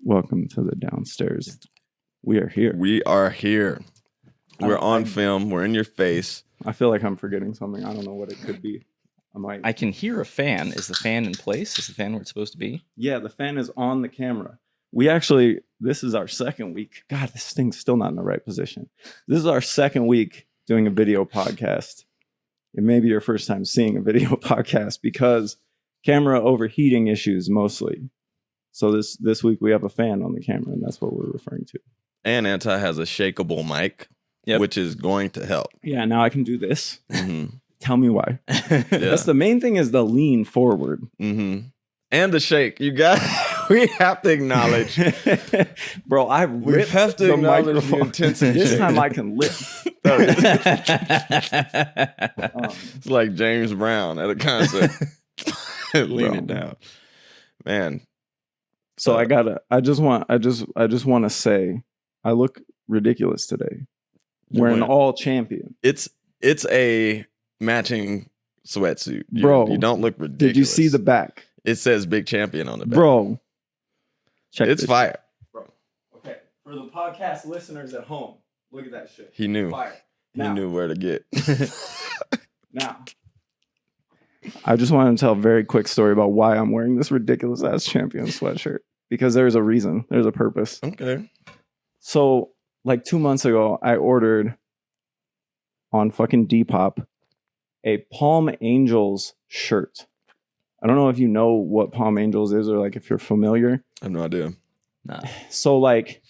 Welcome to the downstairs. We are here. We are here. We're on film. We're in your face. I feel like I'm forgetting something. I don't know what it could be. I can hear a fan. Is the fan in place? Is the fan where it's supposed to be? Yeah, the fan is on the camera. This is our second week. God, this thing's still not in the right position. This is our second week doing a video podcast. It may be your first time seeing a video podcast because camera overheating issues mostly. So this week we have a fan on the camera, and that's what we're referring to. And Anti has a shakeable mic, which is going to help. Yeah, now I can do this. Mm-hmm. Tell me why. Yeah. That's the main thing, is the lean forward. Mm-hmm. And the shake. We have to acknowledge. Bro, I ripped have to the acknowledge microphone. the intensity. This time I can lift. It's like James Brown at a concert. Lean it down. Man. So I just want to say I look ridiculous today. We're an all champion. It's a matching sweatsuit. Bro, you don't look ridiculous. Did you see the back? It says Big Champion on the back. Bro. Check it's fire. Bro. Okay. For the podcast listeners at home, look at that shit. He knew. Fire. He knew where to get. Now, I just want to tell a very quick story about why I'm wearing this ridiculous ass champion sweatshirt. Because there's a reason. There's a purpose. Okay. So, like 2 months ago, I ordered on fucking Depop a Palm Angels shirt. I don't know if you know what Palm Angels is or like if you're familiar. I have no idea. Nah. So like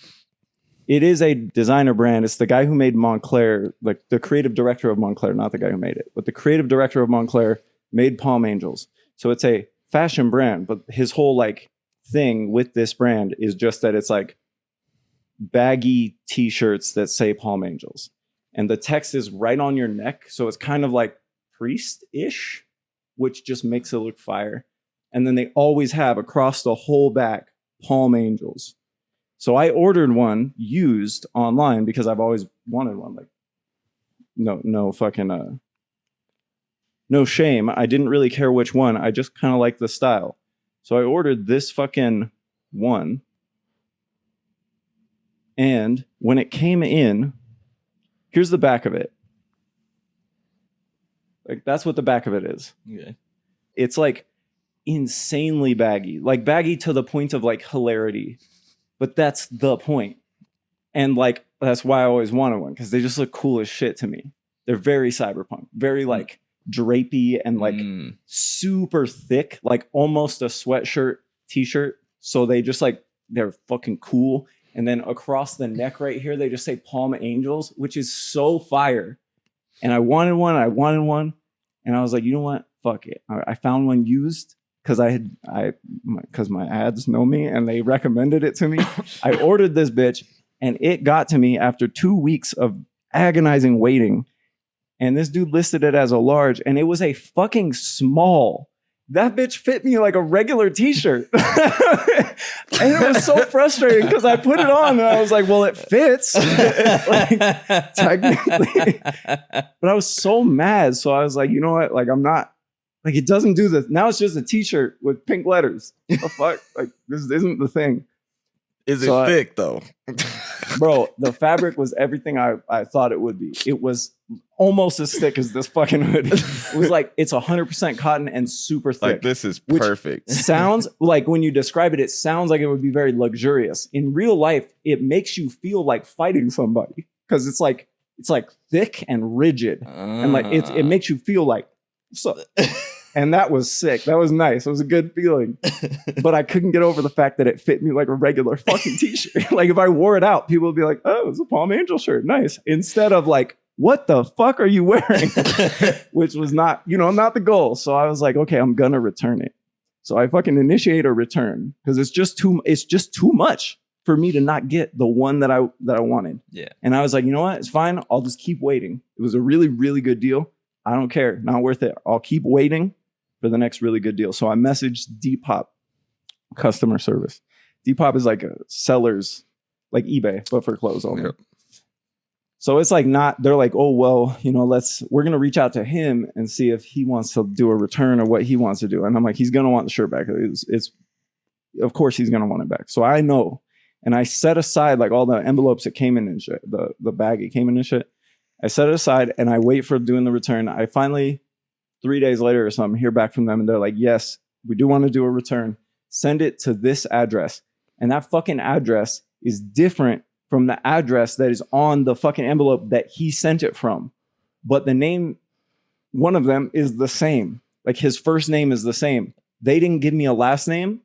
it is a designer brand. It's the guy who made Montclair, like the creative director of Montclair, not the guy who made it, but the creative director of Montclair made Palm Angels. So it's a fashion brand, but his whole like thing with this brand is just that it's like baggy t-shirts that say Palm Angels. And the text is right on your neck. So it's kind of like priest-ish, which just makes it look fire. And then they always have across the whole back Palm Angels. So I ordered one used online because I've always wanted one. Like, no fucking, no shame. I didn't really care which one. I just kind of like the style. So I ordered this fucking one. And when it came in, here's the back of it. Like, that's what the back of it is. Okay. It's like insanely baggy. Like baggy to the point of like hilarity. But that's the point. And like, that's why I always wanted one, because they just look cool as shit to me. They're very cyberpunk. Very like drapey and like super thick, like almost a sweatshirt t-shirt. So they just like, they're fucking cool. And then across the neck right here, they just say Palm Angels, which is so fire. And I wanted one. And I was like, you know what? Fuck it. I found one used because because my ads know me and they recommended it to me. I ordered this bitch and it got to me after 2 weeks of agonizing waiting. And this dude listed it as a large, and it was a fucking small. That bitch fit me like a regular t-shirt. And it was so frustrating because I put it on and I was like, well, it fits. Like, technically. But I was so mad. So I was like, you know what? Like, I'm not, like, it doesn't do this. Now it's just a t-shirt with pink letters. What the fuck? Like, this isn't the thing. Is it thick though? Bro, the fabric was everything I thought it would be. It was almost as thick as this fucking hoodie. It was like, it's 100% cotton and super thick. Like, this is perfect. Sounds like, when you describe it, it sounds like it would be very luxurious. In real life, it makes you feel like fighting somebody because it's like thick and rigid. And like it makes you feel like so. And that was sick. That was nice. It was a good feeling. But I couldn't get over the fact that it fit me like a regular fucking t-shirt. Like, if I wore it out, people would be like, oh, it's a Palm Angel shirt. Nice. Instead of like, what the fuck are you wearing? Which was not the goal. So I was like, okay, I'm going to return it. So I fucking initiate a return because it's just too much for me to not get the one that I wanted. Yeah. And I was like, you know what? It's fine. I'll just keep waiting. It was a really, really good deal. I don't care. Not worth it. I'll keep waiting for the next really good deal. So I messaged Depop customer service. Depop is like a seller's, like eBay, but for clothes only. Yep. So it's like they're like, oh, well, we're going to reach out to him and see if he wants to do a return or what he wants to do. And I'm like, he's going to want the shirt back. Of course he's going to want it back. So I know And I set aside like all the envelopes that came in and shit, the bag it came in and shit. I set it aside and I wait for doing the return. I finally, 3 days later or something, hear back from them and they're like, yes, we do want to do a return. Send it to this address. And that fucking address is different from the address that is on the fucking envelope that he sent it from. But the name, one of them is the same. Like his first name is the same. They didn't give me a last name.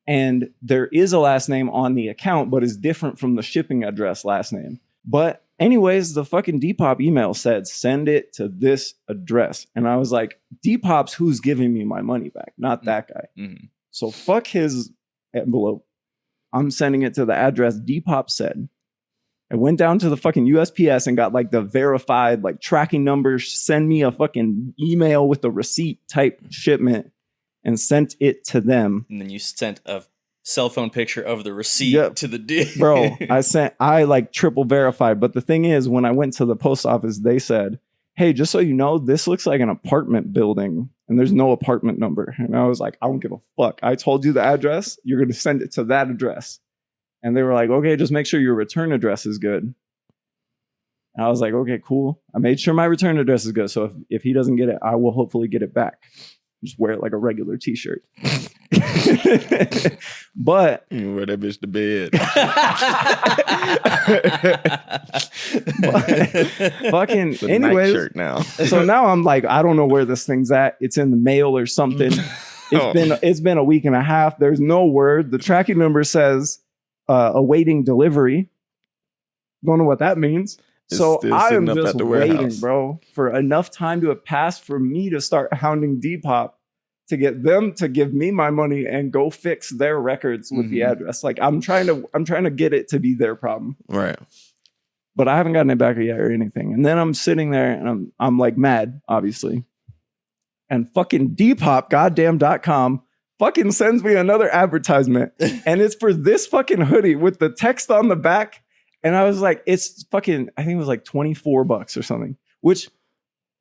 And there is a last name on the account, but is different from the shipping address last name. But anyways, the fucking Depop email said, send it to this address. And I was like, Depop's who's giving me my money back, not that guy. Mm-hmm. So fuck his envelope. I'm sending it to the address Depop said. I went down to the fucking USPS and got like the verified like tracking numbers, send me a fucking email with the receipt type shipment and sent it to them. And then you sent a cell phone picture of the receipt to the dude. Bro, I like triple verified. But the thing is, when I went to the post office, they said, hey, just so you know, this looks like an apartment building and there's no apartment number. And I was like, I don't give a fuck. I told you the address. You're going to send it to that address. And they were like, okay, just make sure your return address is good. And I was like, okay, cool. I made sure my return address is good. So if he doesn't get it, I will hopefully get it back. Just wear it like a regular t-shirt. But you wear that bitch to bed. fucking It's a anyways, nightshirt now. So now I'm like, I don't know where this thing's at. It's in the mail or something. It's been a week and a half. There's no word. The tracking number says awaiting delivery. Don't know what that means. So I am just waiting, bro, for enough time to have passed for me to start hounding Depop to get them to give me my money and go fix their records with the address. Like I'm trying to get it to be their problem. Right. But I haven't gotten it back yet or anything. And then I'm sitting there and I'm like mad, obviously. And fucking Depop, goddamn.com, fucking sends me another advertisement. And it's for this fucking hoodie with the text on the back. And I was like, it's fucking, I think it was like $24 or something, which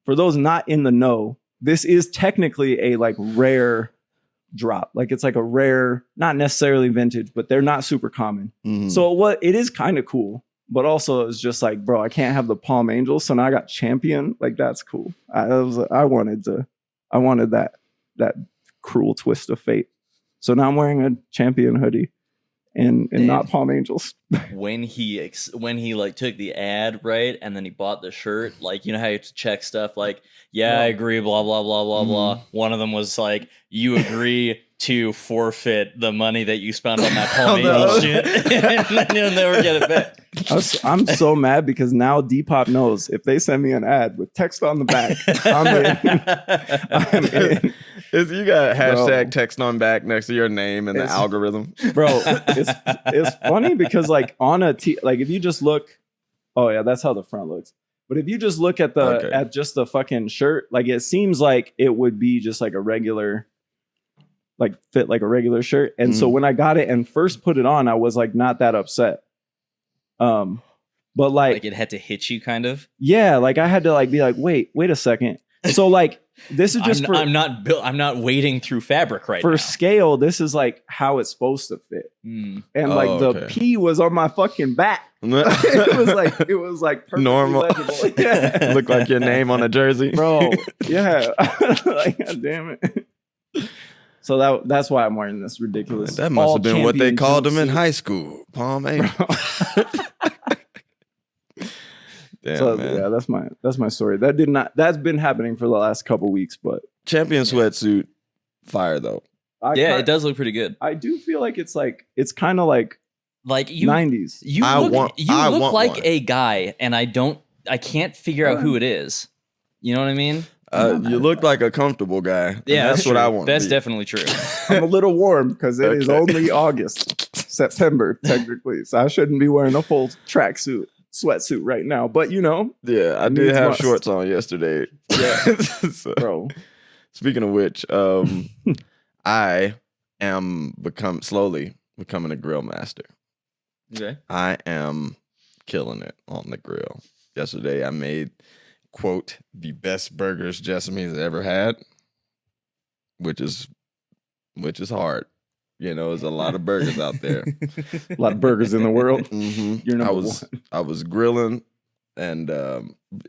for those not in the know, this is technically a like rare drop. Like it's like a rare, not necessarily vintage, but they're not super common. So it is kind of cool, but also it's just like, bro, I can't have the Palm Angels. So now I got Champion. Like that's cool. I wanted that cruel twist of fate. So now I'm wearing a Champion hoodie. And not Palm Angels. when he like took the ad, right, and then he bought the shirt, like, you know how you have to check stuff like, I agree, blah blah blah blah blah. One of them was like, you agree to forfeit the money that you spent on that Palm Angels shit, and then you'll never get it back. I'm so mad because now Depop knows if they send me an ad with text on the back, I'm in. You got hashtag text on back next to your name and the algorithm. Bro, it's funny because like on like if you just look, oh yeah, that's how the front looks. But if you just look at at just the fucking shirt, like it seems like it would be just like a regular, like fit like a regular shirt. And so when I got it and first put it on, I was like not that upset. But like it had to hit you kind of. Yeah, like I had to like be like, wait a second. So like this is just I'm not wading through fabric right now. For scale, this is like how it's supposed to fit. And like the P was on my fucking back. it was like perfectly normal. legible. Yeah. Look like your name on a jersey. Bro, yeah. Like, God damn it. So that's why I'm wearing this ridiculous. That must have been what they called them in high school. Palm Angels. Damn, so, man. Yeah, that's my story. That's been happening for the last couple weeks, but Champion sweatsuit, fire though. It does look pretty good. I do feel like it's kind of like you 90s. You look like one. A guy, and I can't figure out who it is. You know what I mean? You look like a comfortable guy. Yeah, that's what I want. That's definitely true. I'm a little warm because it is only September technically, so I shouldn't be wearing a full sweatsuit right now. But you know, yeah, I did have shorts on yesterday. Yeah, so, bro. Speaking of which, I am slowly becoming a grill master. Okay, I am killing it on the grill. Yesterday, I made, quote, the best burgers Jessamine has ever had, which is hard. You know, there's a lot of burgers out there. A lot of burgers in the world. You're number one. I was grilling, and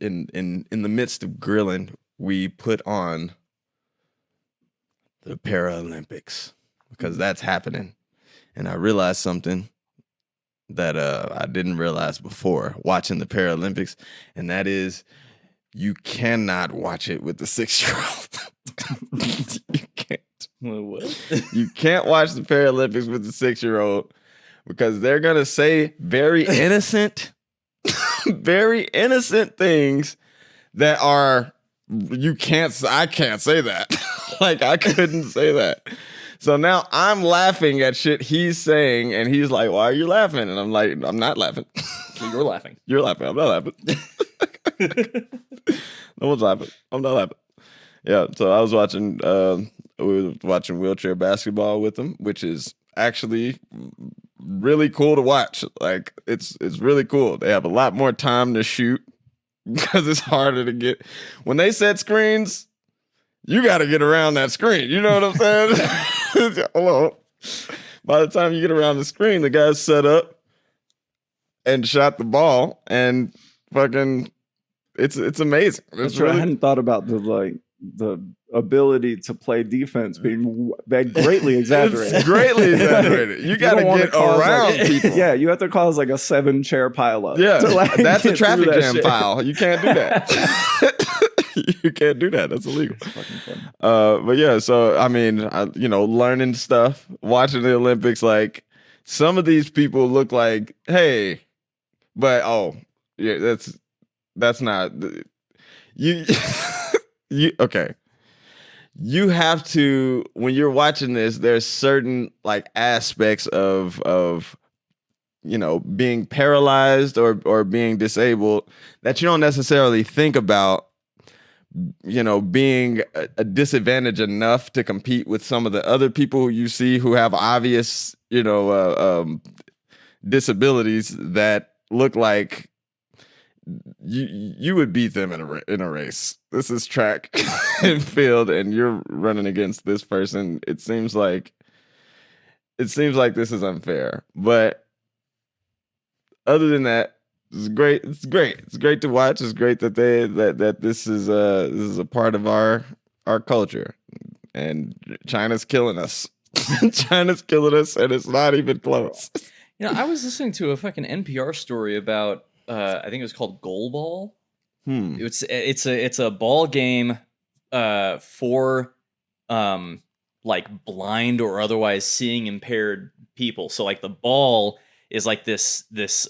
in the midst of grilling, we put on the Paralympics because that's happening, and I realized something that I didn't realize before watching the Paralympics, and that is you cannot watch it with the 6-year-old. You can't. What? You can't watch the Paralympics with the 6-year-old because they're gonna say very innocent things that are I can't say that. Like I couldn't say that. So now I'm laughing at shit he's saying, and he's like, "Why are you laughing?" And I'm like, "I'm not laughing." So you're laughing. You're laughing. I'm not laughing. No one's laughing. I'm not laughing. Yeah. So I was watching. We were watching wheelchair basketball with them, which is actually really cool to watch. Like it's really cool. They have a lot more time to shoot because it's harder to get. When they set screens, you got to get around that screen. You know what I'm saying? Hold on. By the time you get around the screen, the guy's set up and shot the ball, and fucking, it's amazing. It's I hadn't thought about the ability to play defense being greatly exaggerated. It's greatly exaggerated. You got to get around people. Yeah, you have to cause like a 7-chair pileup. Yeah, to, that's a traffic jam shit. file. You can't do that. You can't do that. That's illegal. But yeah, so I mean, learning stuff, watching the Olympics, like some of these people look like, hey, but yeah, that's not you. Okay. You have to, when you're watching this, there's certain like aspects of being paralyzed or being disabled that you don't necessarily think about, being a disadvantage enough to compete with some of the other people you see who have obvious, disabilities that look like you would beat them in a race. This is track and field, and you're running against this person. It seems like this is unfair. But other than that, it's great. It's great. It's great to watch. It's great that this is a part of our culture. And China's killing us. China's killing us, and it's not even close. I was listening to a fucking NPR story about I think it was called Goalball. It's a ball game for like blind or otherwise seeing impaired people. So like the ball is like this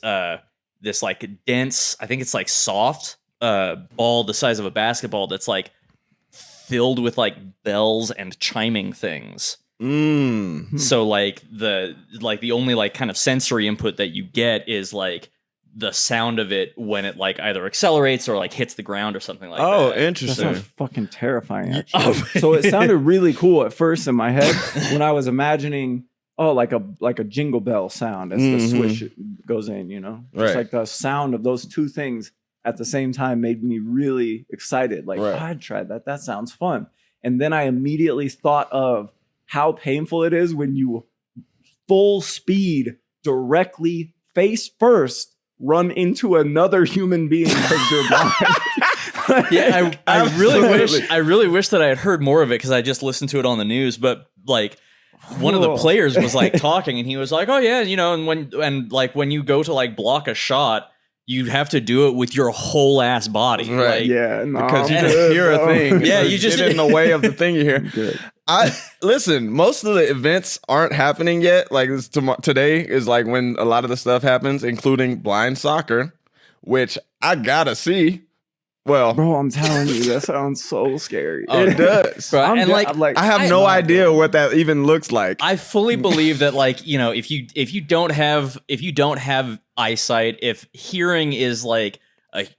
like dense, I think it's like soft ball the size of a basketball that's like filled with like bells and chiming things. So like the only like kind of sensory input that you get is like the sound of it when it like either accelerates or like hits the ground or something like that. Oh, That interesting. sounds fucking terrifying, actually. So it sounded really cool at first in my head when I was imagining, like a jingle bell sound as the switch goes in, Just like the sound of those two things at the same time made me really excited. Like, I'd try that. That sounds fun. And then I immediately thought of how painful it is when you full speed directly face first run into another human being because you're blind. Yeah, I really wish that I had heard more of it because I just listened to it on the news. But like one of the players was like talking, and he was like, "Oh yeah, and when you go to like block a shot, you have to do it with your whole ass body, right? Like, Because you just hear a thing. Yeah, you just get in the way of the thing you hear. Listen, most of the events aren't happening yet. Like today is like when a lot of the stuff happens, including blind soccer, which I gotta see. Well, bro, I'm telling you, that sounds so scary. It does. Bro, I have no idea what that even looks like. I fully believe that, like, if you don't have eyesight, if hearing is like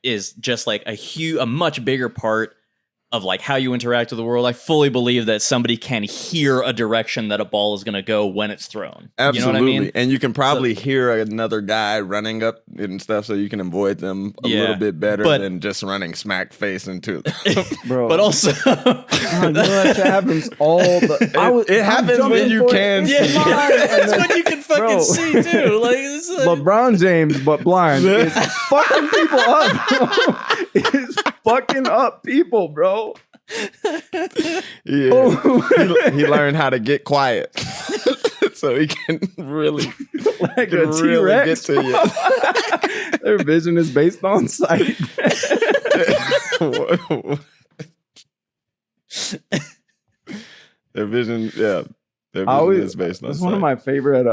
is just like a much bigger part of like how you interact with the world, I fully believe that somebody can hear a direction that a ball is going to go when it's thrown. Absolutely. You know what I mean? And you can probably hear another guy running up and stuff, so you can avoid them a little bit better than just running smack face into them. Bro. But also, you know that shit happens all the. It happens when you can see. That's when you can fucking see too. Like it's LeBron James, but blind, is fucking people up. Is fucking up people, bro. Yeah, he learned how to get quiet, so he can really, like a T-Rex, get to you. Their vision is based on sight. Their vision, yeah. Their vision is based on It's sight. one of my favorite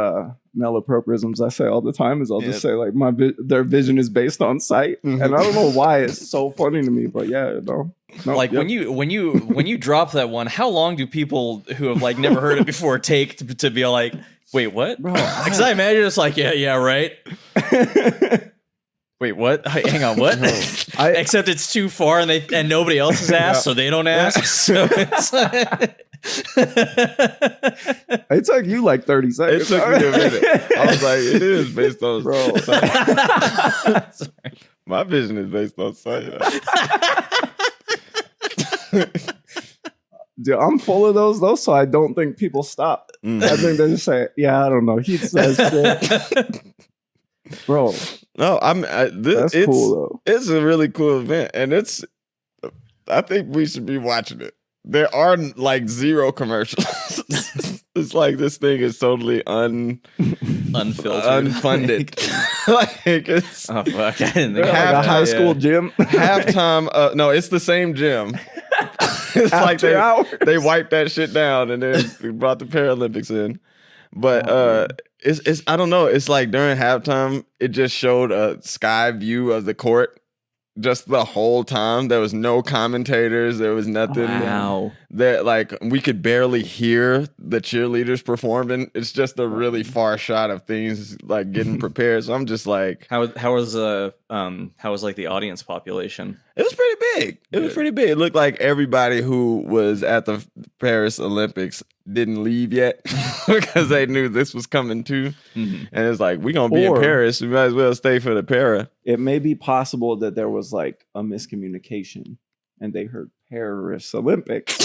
malapropisms I say all the time is I'll just say like their vision is based on sight, and I don't know why it's so funny to me, but yeah, no like when you drop that one, how long do people who have like never heard it before take to be like, wait, what? Bro, Because I imagine it's like, yeah, right. Wait, what? Hang on, what? Except it's too far and nobody else has asked, so they don't ask. So it's it took you like 30 seconds. It took me a minute. I was like, it is based on Bro. sight. My vision is based on sight. Dude, I'm full of those though, so I don't think people stop. I think they just say, "Yeah, I don't know." He says, shit. "Bro, No, that's it's cool though." It's a really cool event, and I think we should be watching it. There are like zero commercials. It's like this thing is totally unfiltered, unfunded. Like it's oh fuck! I didn't think Like a high school gym. halftime. No, it's the same gym. It's like they wiped that shit down and then we brought the Paralympics in. But it's I don't know. It's like during halftime, it just showed a sky view of the court. Just the whole time, there was no commentators. There was nothing. Wow. That like we could barely hear the cheerleaders performing. It's just a really far shot of things like getting prepared. So I'm just like, how was like the audience population? it was pretty big. It was pretty big. It looked like everybody who was at the Paris Olympics didn't leave yet because they knew this was coming too. And it's like, we're going to be in Paris. We might as well stay for the para. It may be possible that there was like a miscommunication and they heard Paris Olympics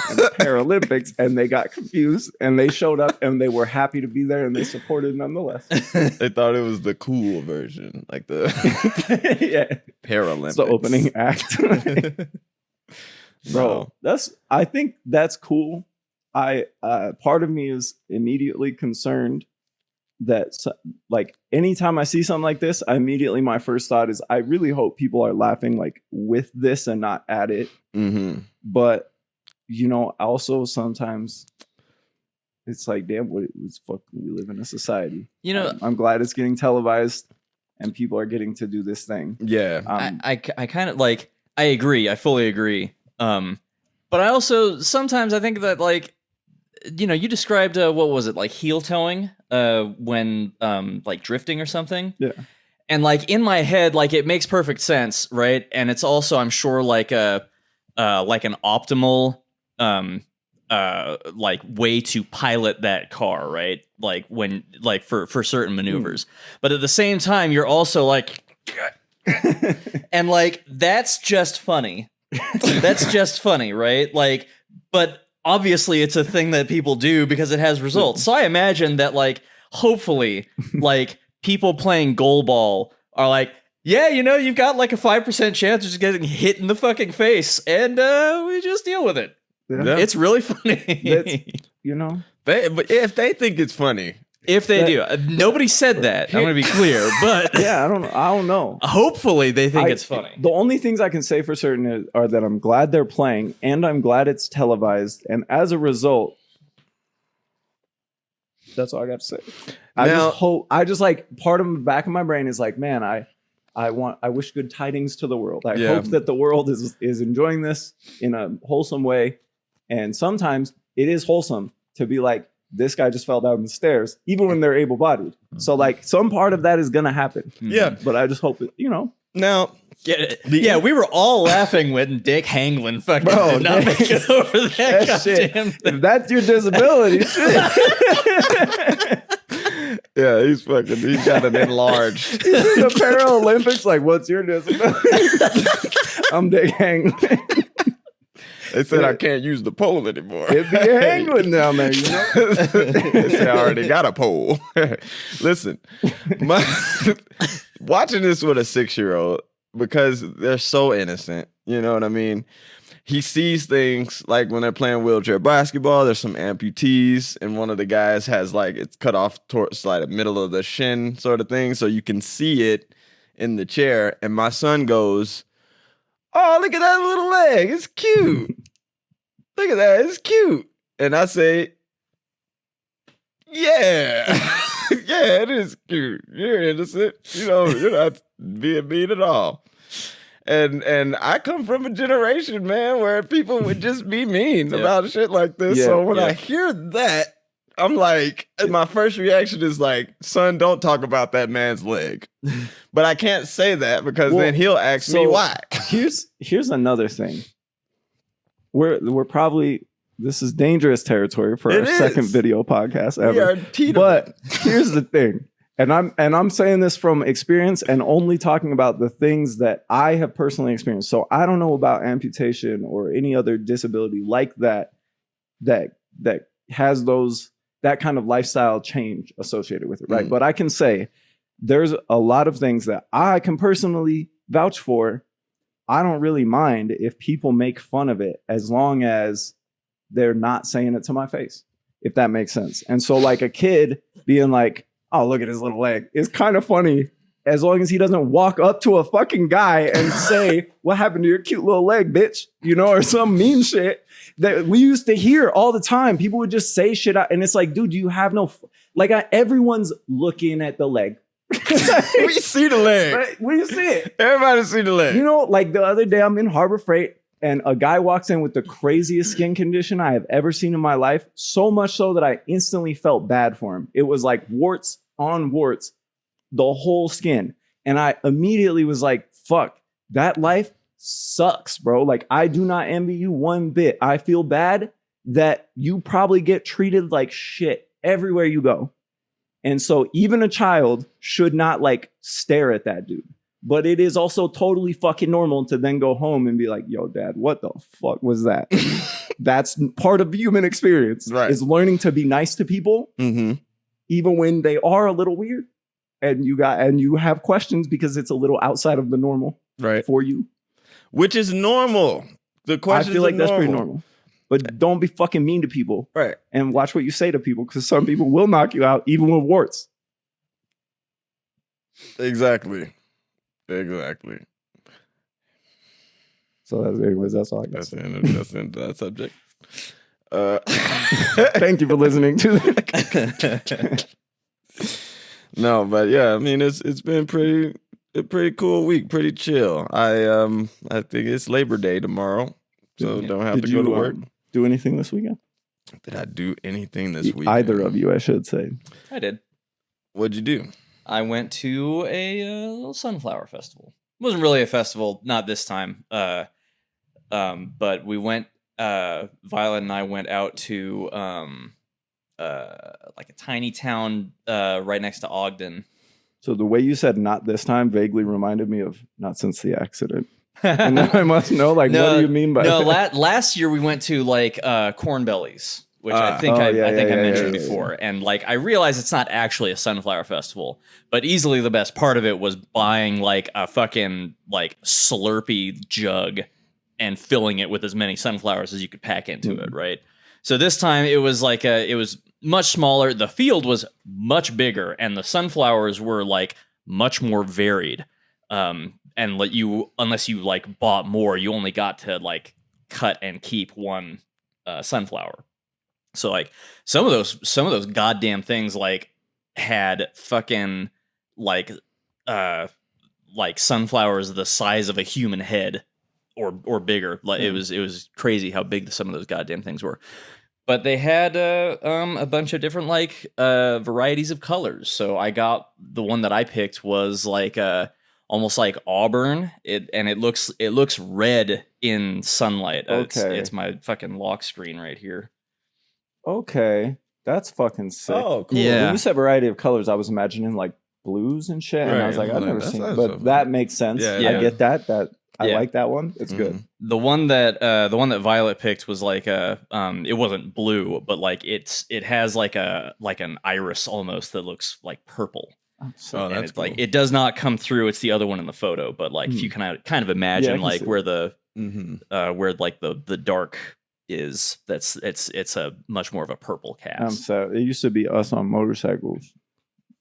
and Paralympics and they got confused and they showed up and they were happy to be there and they supported nonetheless. They thought it was the cool version, like the yeah. Paralympics. It's the opening act. Bro, I think that's cool. Part of me is immediately concerned that like anytime I see something like this, my first thought is I really hope people are laughing like with this and not at it. But you know, also sometimes it's like, damn, we live in a society. You know, I'm glad it's getting televised and people are getting to do this thing. Yeah, I kind of like, I agree. I fully agree. But I also sometimes I think that like, you know, you described what was it, like heel toeing when like drifting or something. Yeah. And like in my head, like it makes perfect sense, right? And it's also, I'm sure, like an optimal like way to pilot that car, right? Like when like for certain maneuvers. But at the same time, you're also like and like that's just funny. That's just funny, right? Like, but obviously it's a thing that people do because it has results. So I imagine that like hopefully like people playing goal ball are like, yeah, you know, you've got like a 5% chance of just getting hit in the fucking face and we just deal with it. Yeah. It's really funny. You know, but if they think it's funny, if they do, nobody said that. I'm gonna be clear, but yeah, I don't know. Hopefully, they think it's funny. The only things I can say for certain are that I'm glad they're playing, and I'm glad it's televised, and as a result, that's all I got to say. I just like part of the back of my brain is like, man, I wish good tidings to the world. I hope that the world is enjoying this in a wholesome way, and sometimes it is wholesome to be like, this guy just fell down the stairs, even when they're able-bodied. So, like, some part of that is gonna happen. Yeah, but I just hope it, you know. Now, Get it? Yeah, we were all laughing when Dick Hanglin fucking Bro, did not make it over that shit. goddamn thing. If that's your disability, shit. Yeah, he's got an enlarged. He's in the Paralympics. Like, what's your disability? I'm Dick Hanglin. They said I can't use the pole anymore. It'd be Hanglin down there, you know? They said I already got a pole. Listen, watching this with a 6-year-old, because they're so innocent, you know what I mean? He sees things like when they're playing wheelchair basketball, there's some amputees, and one of the guys has like it's cut off towards like the middle of the shin sort of thing, so you can see it in the chair. And my son goes, "Oh, look at that little leg. It's cute. Look at that. It's cute." And I say, "Yeah." Yeah, it is cute. You're innocent. You know, you're not being mean at all. And I come from a generation, man, where people would just be mean about shit like this. Yeah, so when I hear that, I'm like, my first reaction is like, son, don't talk about that man's leg. But I can't say that because then he'll ask me why. Here's another thing. We're probably, this is dangerous territory for our second video podcast ever. We are teetering. But here's the thing. And I'm saying this from experience and only talking about the things that I have personally experienced. So I don't know about amputation or any other disability like that has that kind of lifestyle change associated with it, right? But I can say there's a lot of things that I can personally vouch for. I don't really mind if people make fun of it as long as they're not saying it to my face, if that makes sense. And so like a kid being like, "Oh, look at his little leg," it's kind of funny as long as he doesn't walk up to a fucking guy and say, "What happened to your cute little leg, bitch?" You know, or some mean shit that we used to hear all the time. People would just say shit out, and it's like, dude, you have no everyone's looking at the leg. We see the leg. Right? We see it. Everybody see the leg. You know, like the other day I'm in Harbor Freight and a guy walks in with the craziest skin condition I have ever seen in my life. So much so that I instantly felt bad for him. It was like warts on warts, the whole skin. And I immediately was like, fuck, that life sucks, bro. Like, I do not envy you one bit. I feel bad that you probably get treated like shit everywhere you go. And so even a child should not like stare at that dude. But it is also totally fucking normal to then go home and be like, "Yo, dad, what the fuck was that?" That's part of human experience, right? Is learning to be nice to people, even when they are a little weird, and you have questions because it's a little outside of the normal, right, for you, which is normal. The question, I feel like that's pretty normal. But don't be fucking mean to people, right? And watch what you say to people because some people will knock you out even with warts. Exactly. So that's all I got. That's the end of that subject. Thank you for listening to that. No, but yeah, I mean it's been a pretty cool week, pretty chill. I think it's Labor Day tomorrow, so don't have to go to work. Do anything this weekend? Did I do anything this weekend? Either of you, I should say. I did. What'd you do? I went to a little sunflower festival. It wasn't really a festival, not this time. But we went. Violet and I went out to like a tiny town right next to Ogden. So the way you said "not this time" vaguely reminded me of "not since the accident." And now I must know, like, what do you mean by that? Last year we went to like Corn Bellies, which I think I mentioned before. And like I realized it's not actually a sunflower festival, but easily the best part of it was buying like a fucking like Slurpee jug and filling it with as many sunflowers as you could pack into it, right? So this time it was like it was much smaller. The field was much bigger, and the sunflowers were like much more varied. And unless you like bought more, you only got to like cut and keep one sunflower. So like some of those goddamn things like had fucking like sunflowers the size of a human head or bigger. Like it was crazy how big some of those goddamn things were. But they had a bunch of different like varieties of colors. So I got the one that I picked was like almost like auburn. It looks red in sunlight. Okay. It's my fucking lock screen right here. Okay, that's fucking sick. Oh, cool. Yeah. When you said variety of colors, I was imagining like blues and shit, and I was Right, like, I've like, never that's- seen, that's but a- that makes sense. Yeah, I yeah. get that. I Yeah. like that one. It's good. Mhm. The one that Violet picked was like it wasn't blue, but like it has like an iris almost that looks like purple. So, Oh, And that's it's like cool. it does not come through. It's the other one in the photo, but like if you kind of imagine can like see where the Mhm. where like the dark is, it's a much more of a purple I'm cast. sad. It used to be us on motorcycles.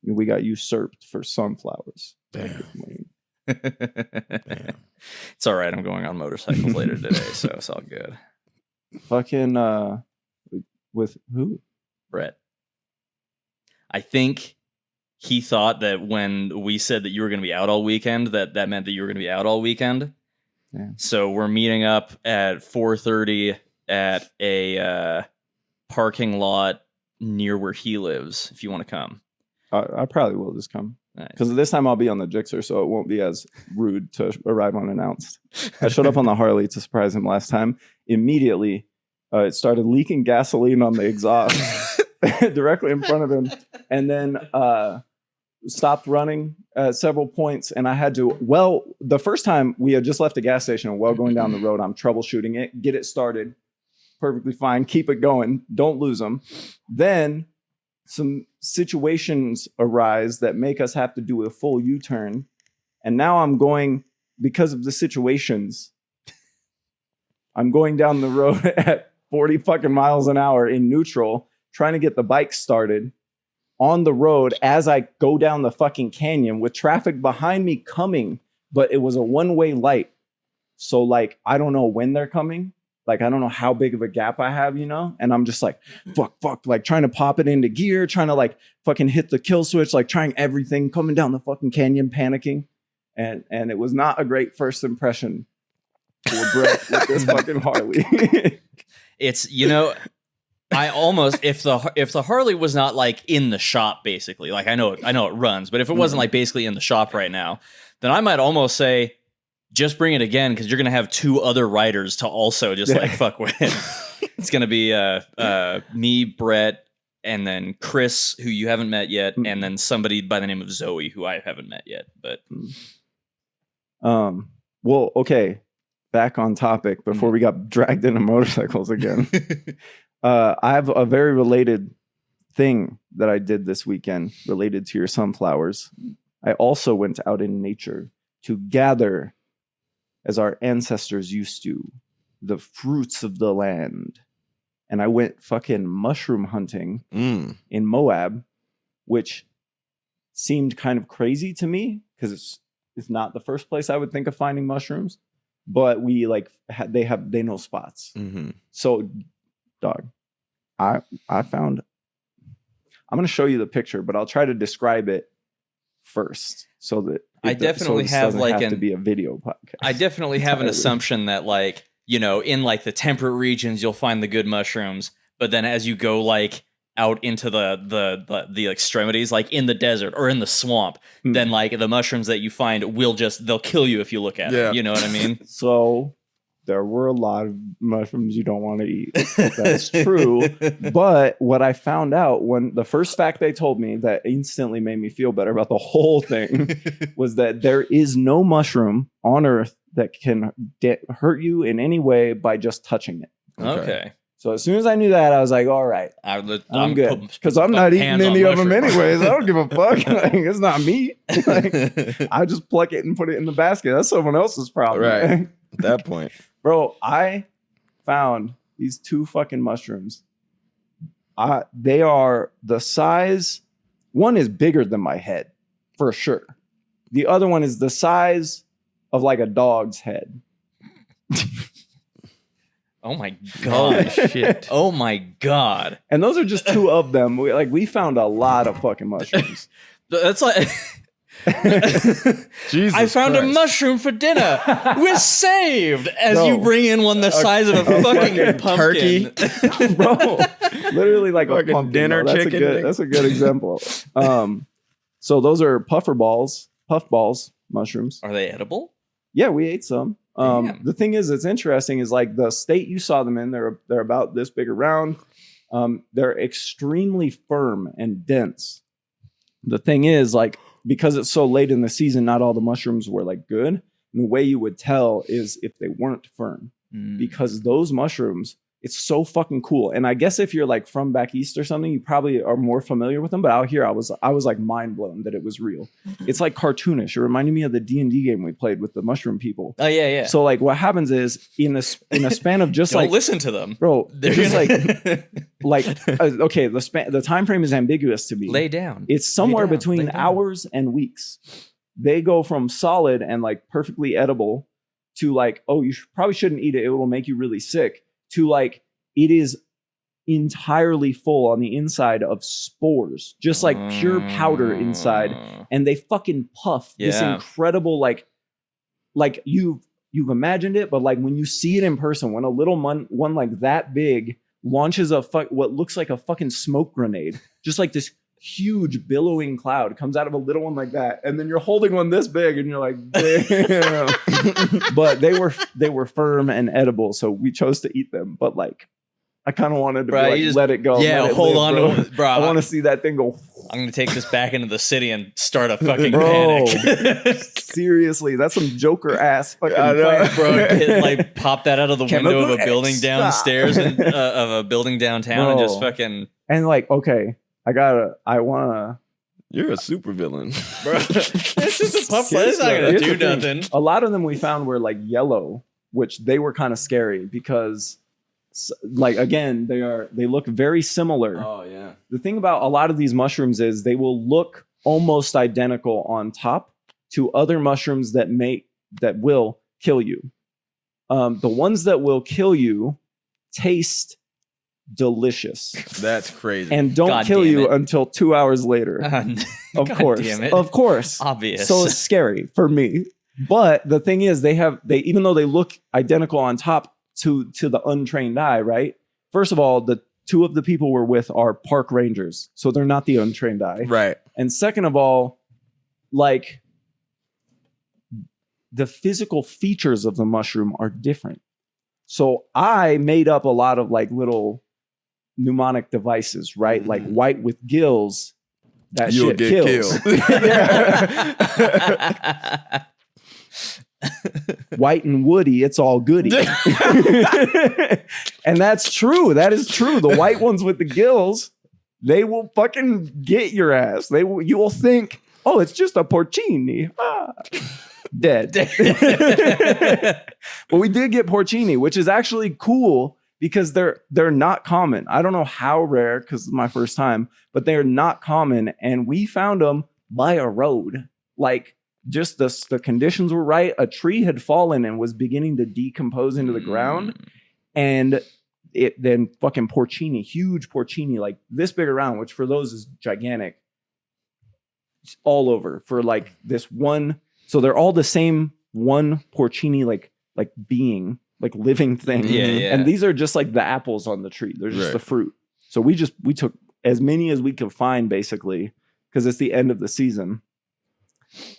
We got usurped for sunflowers. Damn. Damn. It's all right. I'm going on motorcycles later today, so it's all good. Fucking with who? Brett, I think he thought that when we said that you were going to be out all weekend, that meant that you were going to be out all weekend. Yeah. So we're meeting up at 4:30 at a parking lot near where he lives. If you want to come, I probably will just come. Nice. Because this time I'll be on the Gixxer, so it won't be as rude to arrive unannounced. I showed up on the Harley to surprise him last time. Immediately, it started leaking gasoline on the exhaust directly in front of him. And then stopped running at several points. And I had to, the first time we had just left the gas station and going down the road, I'm troubleshooting it, get it started. Perfectly fine. Keep it going. Don't lose them. Then some situations arise that make us have to do a full U-turn. And now I'm going, because of the situations, I'm going down the road at 40 fucking miles an hour in neutral, trying to get the bike started on the road as I go down the fucking canyon with traffic behind me coming, but it was a one-way light. So like, I don't know when they're coming. Like, I don't know how big of a gap I have, you know? And I'm just like, fuck, like trying to pop it into gear, trying to like fucking hit the kill switch, like trying everything, coming down the fucking canyon, panicking. And it was not a great first impression for Brett with this fucking Harley. it's, you know, I almost, if the Harley was not like in the shop, basically, like I know it runs, but if it wasn't like basically in the shop right now, then I might almost say, just bring it again, because you're gonna have two other riders to also just like fuck with. It's gonna be me, Brett, and then Chris, who you haven't met yet, and then somebody by the name of Zoe, who I haven't met yet. But well, okay. Back on topic before we got dragged into motorcycles again. I have a very related thing that I did this weekend related to your sunflowers. I also went out in nature to gather, as our ancestors used to, the fruits of the land. And I went fucking mushroom hunting in Moab, which seemed kind of crazy to me because it's not the first place I would think of finding mushrooms. But we like they know spots. Mm-hmm. So, dog, I found. I'm gonna show you the picture, but I'll try to describe it first so that I definitely have like to be a video podcast. I definitely have an assumption that like, you know, in like the temperate regions you'll find the good mushrooms, but then as you go like out into the extremities, like in the desert or in the swamp, then like the mushrooms that you find they'll kill you if you look at them. You know what I mean? So there were a lot of mushrooms you don't want to eat. That's true. But what I found out when the first fact they told me that instantly made me feel better about the whole thing was that there is no mushroom on earth that can hurt you in any way by just touching it. Okay. So as soon as I knew that, I was like, all right, I'm good. Because I'm not eating any of them anyways. I don't give a fuck. Like, it's not me. Like, I just pluck it and put it in the basket. That's someone else's problem. Right. At that point. Bro, I found these two fucking mushrooms. They are the size. One is bigger than my head, for sure. The other one is the size of like a dog's head. Oh my god! Shit! Oh my god! And those are just two of them. We found a lot of fucking mushrooms. That's like. Jesus I found Christ. a mushroom for dinner. We're saved. As Bro, you bring in one the size of a fucking pumpkin. turkey. Bro, literally like Fucking a pumpkin, dinner bro. chicken. That's a good example. So those are puff balls, mushrooms. Are they edible? Yeah, we ate some. Damn. The thing is, it's interesting is like the state you saw them in, they're about this big around. They're extremely firm and dense. The thing is, like, because it's so late in the season, not all the mushrooms were like good. And the way you would tell is if they weren't firm, because those mushrooms, it's so fucking cool. And I guess if you're like from back east or something, you probably are more familiar with them. But out here, I was like mind blown that it was real. It's like cartoonish. It reminded me of the D&D game we played with the mushroom people. Oh yeah. So like what happens is in a span of just Don't like listen to them, bro, they're just like okay, the time frame is ambiguous to me. lay down. It's somewhere Lay between down. hours and weeks. They go from solid and like perfectly edible to like, oh, you probably shouldn't eat it. It will make you really sick. To like, it is entirely full on the inside of spores, just like pure powder inside. And they fucking puff this incredible, like you've imagined it, but like when you see it in person, when a little one like that big launches what looks like a fucking smoke grenade, just like this huge billowing cloud comes out of a little one like that, and then you're holding one this big and you're like, damn. But they were firm and edible, so we chose to eat them. But like, I kind of wanted to let it go. Yeah, hold on to it, bro. I want to see that thing go. I'm gonna take this back into the city and start a fucking panic. Seriously, that's some Joker ass fucking plan, bro. Like pop that out of the window of a building X. downstairs and, of a building downtown, and just fucking. And like, okay, I wanna. You're a super villain, bro. It's just a puff. It's not gonna do nothing. A lot of them we found were like yellow, which they were kind of scary because, like, again, they look very similar. Oh yeah. The thing about a lot of these mushrooms is they will look almost identical on top to other mushrooms that will kill you. The ones that will kill you taste delicious. That's crazy. And don't kill you until 2 hours later. Of course. Damn it. Of course. Obvious. So it's scary for me. But the thing is, they even though they look identical on top to the untrained eye, right? First of all, the two of the people we're with are park rangers, so they're not the untrained eye. Right. And second of all, like, the physical features of the mushroom are different. So I made up a lot of like little mnemonic devices, right? Like white with gills, that You'll shit get kills. killed. White and woody, it's all goody. And that's true. That is true. The white ones with the gills, they will fucking get your ass. You will think, oh, it's just a porcini. Dead. But we did get porcini, which is actually cool because they're not common. I don't know how rare because it's my first time, but they're not common. And we found them by a road. Like, just the conditions were right. A tree had fallen and was beginning to decompose into the ground. And it then fucking porcini, huge porcini, like this big around, which for those is gigantic. It's all over for like this one. So they're all the same one porcini, like being, like living thing. Yeah. And these are just like the apples on the tree. They're just the fruit. So we took as many as we could find, basically, because it's the end of the season.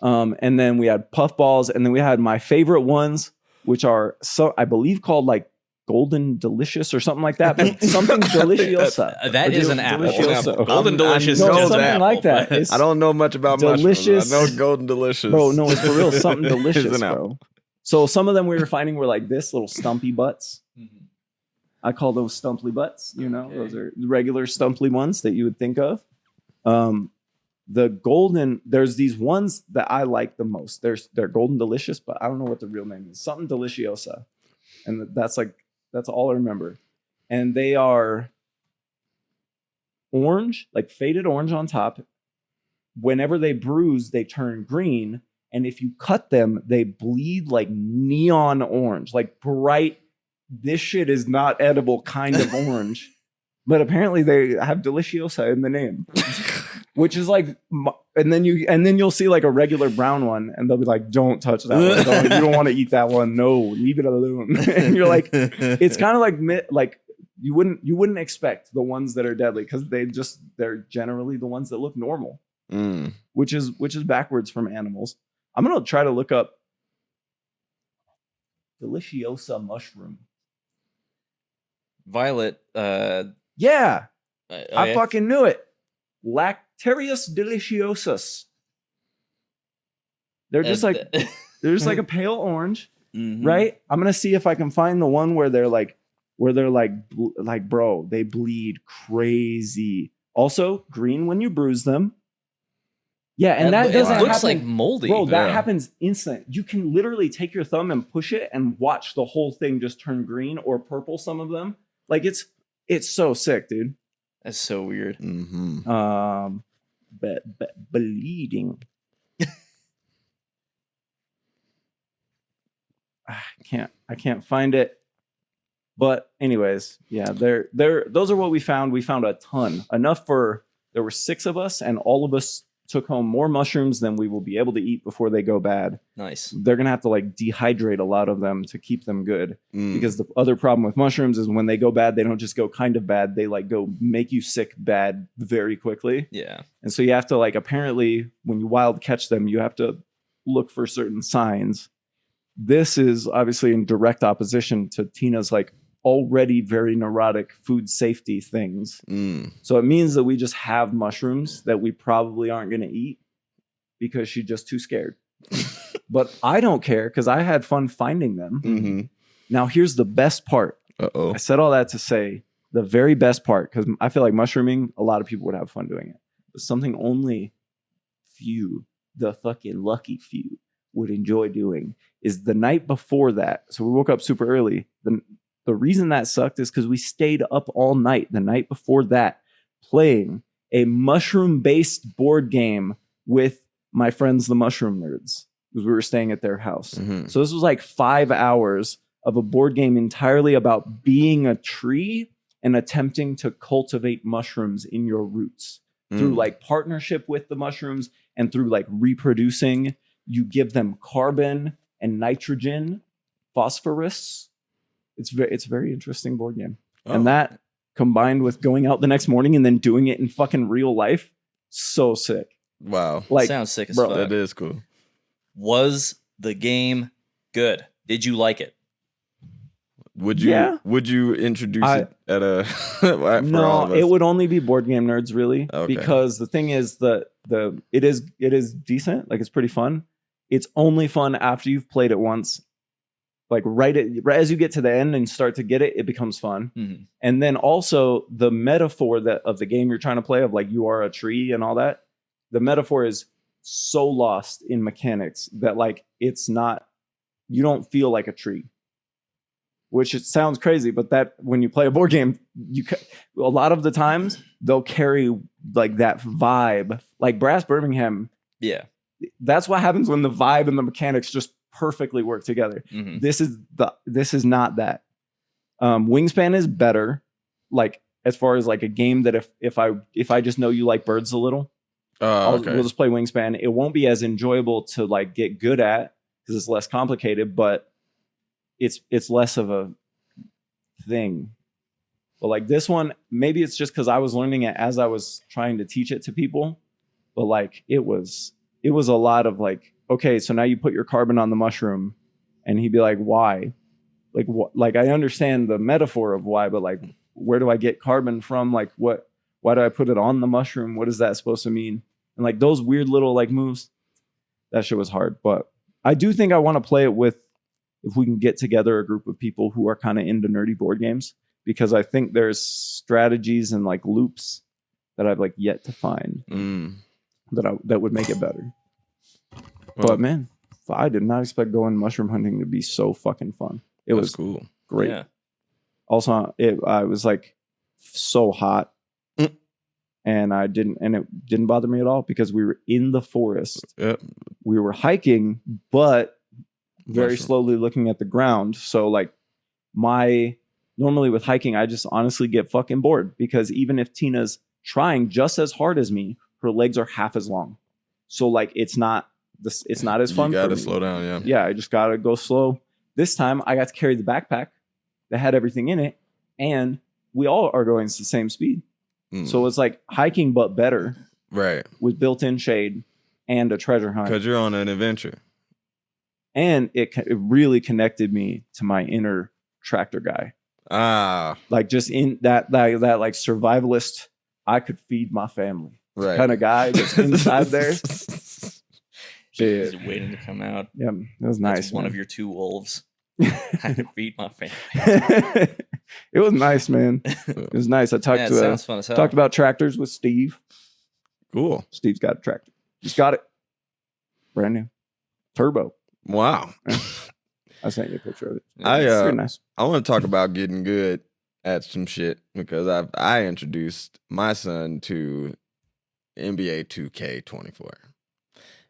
And then we had puffballs, and then we had my favorite ones, which are I believe called like Golden Delicious or something like that. But something deliciosa. That is an apple. Delicioso. Golden Delicious No, is just something an apple, like that. but- It's I don't know much about delicious. mushrooms. I know Golden Delicious. Bro, no, it's for real. Something delicious, It's an bro. apple. So some of them we were finding were like this, little stumpy butts. Mhm. I call those stumply butts. You know, Okay. those are the regular stumply ones that you would think of. The golden, there's these ones that I like the most. They're Golden Delicious, but I don't know what the real name is. Something Deliciosa. And that's all I remember. And they are orange, like faded orange on top. Whenever they bruise, they turn green. And if you cut them, they bleed like neon orange, like bright. This shit is not edible kind of orange. But apparently they have Deliciosa in the name, which is like, and then you'll see like a regular brown one, and they'll be like, "Don't touch that one. You don't want to eat that one. No, leave it alone." And you're like, it's kind of like you wouldn't expect the ones that are deadly because they're generally the ones that look normal, which is backwards from animals. I'm gonna try to look up deliciosa mushroom. Violet. Yeah, Okay. I fucking knew it. Lactarius deliciosus. They're just like they're just like a pale orange, right? I'm gonna see if I can find the one where they're like bro, they bleed crazy. Also, green when you bruise them. Yeah, and that doesn't looks happen. like moldy. Bro, that happens instant. You can literally take your thumb and push it and watch the whole thing just turn green or purple. Some of them, like it's so sick, dude. That's so weird. Bleeding. I can't find it. But anyways, yeah, those are what we found. We found a ton. Enough for there were 6 of us, and all of us took home more mushrooms than we will be able to eat before they go bad. Nice. They're gonna have to like dehydrate a lot of them to keep them good. Because the other problem with mushrooms is when they go bad, they don't just go kind of bad, they like go make you sick bad very quickly. Yeah. And so you have to like, apparently when you wild catch them, you have to look for certain signs. This is obviously in direct opposition to Tina's like already very neurotic food safety things. So it means that we just have mushrooms that we probably aren't going to eat because she's just too scared. But I don't care because I had fun finding them. Now here's the best part. I said all that to say the very best part, because I feel like mushrooming, a lot of people would have fun doing it. But something only few, the fucking lucky few, would enjoy doing is the night before that. So we woke up super early. The reason that sucked is because we stayed up all night the night before that playing a mushroom-based board game with my friends, the Mushroom Nerds, because we were staying at their house. So this was like 5 hours of a board game entirely about being a tree and attempting to cultivate mushrooms in your roots through like partnership with the mushrooms and through like reproducing. You give them carbon and nitrogen, phosphorus. It's a very interesting board game. And that combined with going out the next morning and then doing it in fucking real life, so sick. Wow. Like, sounds sick as fuck. That is cool. Was the game good? Did you like it? Would you introduce it at a no, it would only be Board Game Nerds really. Okay. Because the thing is it is decent, like it's pretty fun. It's only fun after you've played it once. Like right as you get to the end and start to get it, it becomes fun. And then also the metaphor of the game you're trying to play of like you are a tree and all that. The metaphor is so lost in mechanics that like it's not, you don't feel like a tree. Which it sounds crazy, but that when you play a board game, a lot of the times they'll carry like that vibe, like Brass Birmingham. Yeah, that's what happens when the vibe and the mechanics just perfectly work together. This is not that. Wingspan is better, like as far as like a game that if I just know you like birds a little, we'll just play Wingspan. It won't be as enjoyable to like get good at because it's less complicated, but it's less of a thing. But like this one, maybe it's just because I was learning it as I was trying to teach it to people. But like it was a lot of like, okay, so now you put your carbon on the mushroom, and he'd be like, why? Like what? Like I understand the metaphor of why, but like where do I get carbon from? Like what? Why do I put it on the mushroom? What is that supposed to mean? And like those weird little like moves, that shit was hard. But I do think I want to play it with, if we can get together a group of people who are kind of into nerdy board games, because I think there's strategies and like loops that I've like yet to find that would make it better. Well, but man, I did not expect going mushroom hunting to be so fucking fun. It was cool. Great. Yeah. Also, I was like so hot. And it didn't bother me at all because we were in the forest. Yep. We were hiking, but very slowly looking at the ground. So like normally with hiking, I just honestly get fucking bored because even if Tina's trying just as hard as me, her legs are half as long. So like it's not as fun. You gotta slow down, yeah. Yeah, I just gotta go slow. This time I got to carry the backpack that had everything in it, and we all are going at the same speed. So it's like hiking but better. Right. With built-in shade. and a treasure hunt. Because you're on an adventure. And it really connected me to my inner tractor guy. Ah, Like just in that like survivalist, I could feed my family right. kind of guy just inside there. Shit. He's waiting to come out. Yeah, that was nice. That's one man. of your 2 wolves. I could feed my family. It was nice, man. It was nice. I talked Yeah, it to sounds fun as hell. talked about tractors with Steve. Cool. Steve's got a tractor. He's got it. Brand new. Turbo. Wow. I sent you a picture of it. I It's very nice. I want to talk about getting good at some shit because I introduced my son to NBA 2K24.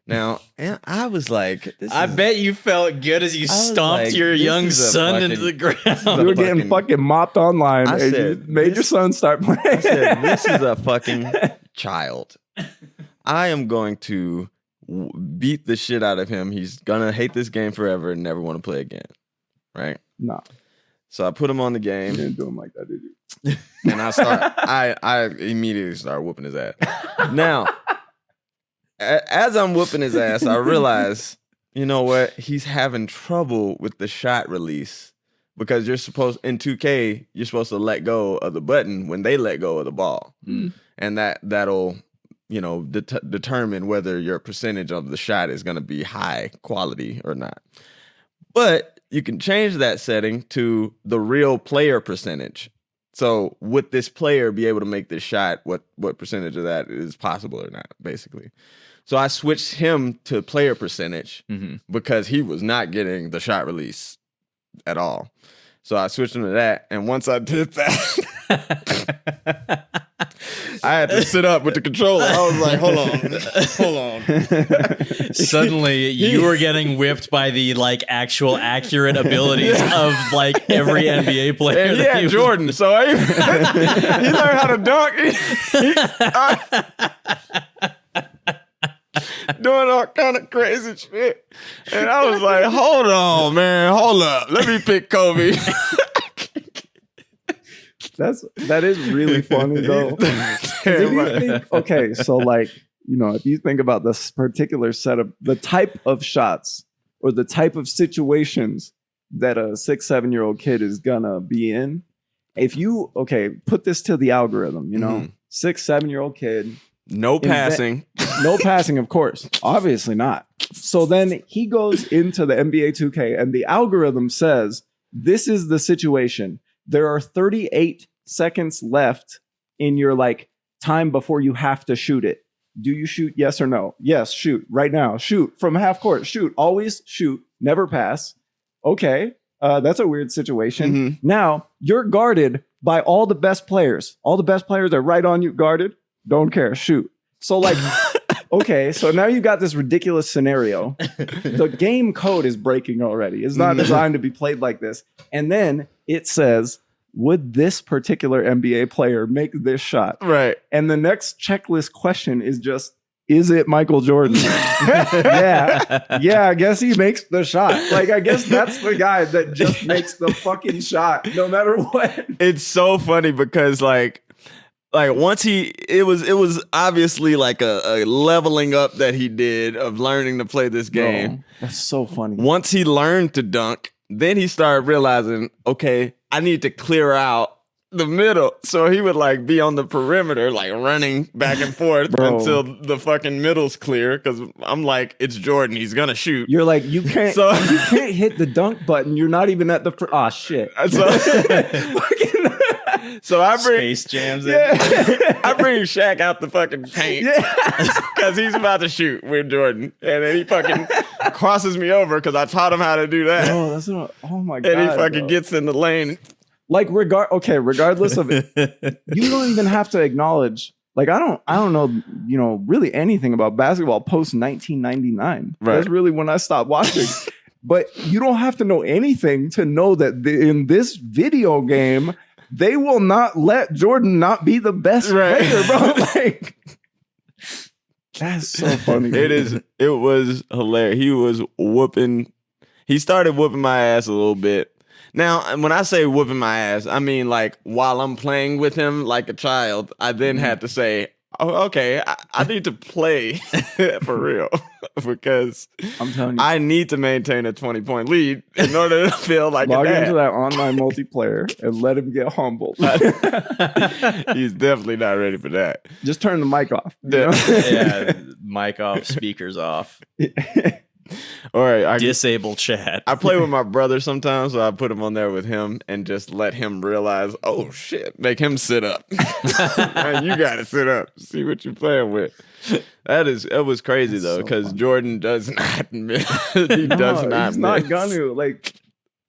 Now, and I was like, I bet you felt good as you stomped like, your this young is a son fucking- into the ground. You were getting fucking mopped online. I and said, you made your this- son start playing. I said, this is a fucking child. I am going to beat the shit out of him. He's gonna hate this game forever and never want to play again. Right? No, So I put him on the you game didn't do him like that, did you? and I immediately start whooping his ass. Now, as I'm whooping his ass, I realize, you know what? He's having trouble with the shot release because you're supposed in 2K, you're supposed to let go of the button when they let go of the ball, and that'll determine whether your percentage of the shot is going to be high quality or not. But you can change that setting to the real player percentage. So would this player be able to make this shot? What percentage of that is possible or not, basically. So I switched him to player percentage because he was not getting the shot release at all. So I switched him to that. And once I did that, I had to sit up with the controller. I was like, hold on. Suddenly, you were getting whipped by the like actual accurate abilities of like every NBA player. And he that had was- Jordan, so he learned how to dunk. Doing all kind of crazy shit. And I was like, hold on, man. Hold up. Let me pick Kobe. That is really funny though. 'Cause if you think, okay, so like, if you think about this particular setup, the type of shots or the type of situations that a 6-7-year-old kid is gonna be in, if you put this to the algorithm, 6-7-year-old kid, No passing. no passing, of course, obviously not. So then he goes into the NBA 2K and the algorithm says, this is the situation. There are 38 seconds left in your time before you have to shoot it. Do you shoot? Yes or no? Yes, shoot right now. Shoot from half court. Shoot. Always shoot. Never pass. Okay. That's a weird situation. Now you're guarded by all the best players. All the best players are right on you, guarded. Don't care. Shoot. So okay, so now you got this ridiculous scenario. The game code is breaking already. It's not designed to be played like this. And then it says, would this particular NBA player make this shot? Right. And the next checklist question is just, is it Michael Jordan? Yeah, I guess he makes the shot. I guess that's the guy that just makes the fucking shot no matter what. It's so funny because once it was obviously like a leveling up that he did of learning to play this game. Bro, that's so funny. Once he learned to dunk, then he started realizing, okay, I need to clear out the middle. So he would be on the perimeter, running back and forth Bro. until the fucking middle's clear. Because I'm like, it's Jordan, he's gonna shoot. You're like, you can't hit the dunk button. You're not even at the shit. So I bring Space Jams. I bring Shaq out the fucking paint because he's about to shoot with Jordan, and then he fucking crosses me over because I taught him how to do that. Oh, that's not. Oh my god. And he fucking bro. gets in the lane. Regardless of it, you don't even have to acknowledge. I don't know, really anything about basketball post 1999. Right. That's really when I stopped watching. But you don't have to know anything to know that in this video game, they will not let Jordan not be the best player, bro. That's so funny. It was hilarious. He started whooping my ass a little bit. Now, when I say whooping my ass, I mean while I'm playing with him like a child, I then had to say, Oh, okay. I need to play for real because I'm telling you. I need to maintain a 20-point lead in order to feel like Log a dad. into that online multiplayer and let him get humbled. He's definitely not ready for that. Just turn the mic off. Yeah, mic off, speakers off, All right. disable chat. I play with my brother sometimes, so I put him on there with him and just let him realize, oh shit, make him sit up. Man, you gotta sit up. See what you're playing with. It was crazy though, because Jordan does not miss. He does not He's miss. not gonna like.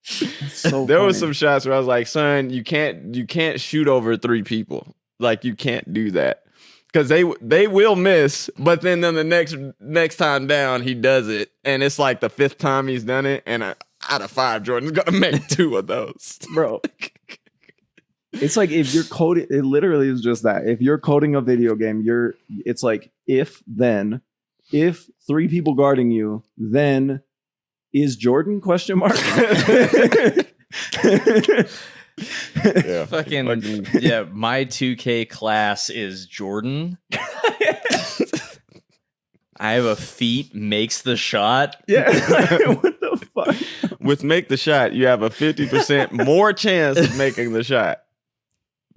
So There was funny. some shots where I was like, son, you can't shoot over 3 people. Like you can't do that. Because they will miss, but then the next time down he does it, and it's like the 5th time he's done it, and out of 5, Jordan's gonna make 2 of those, bro. It's like if you're coding, it literally is just that. If you're coding a video game, it's like if 3 people guarding you, then is Jordan ? Yeah. Fucking yeah, my 2K class is Jordan. I have a feet, makes the shot. Yeah. What the fuck? With make the shot, you have a 50% more chance of making the shot.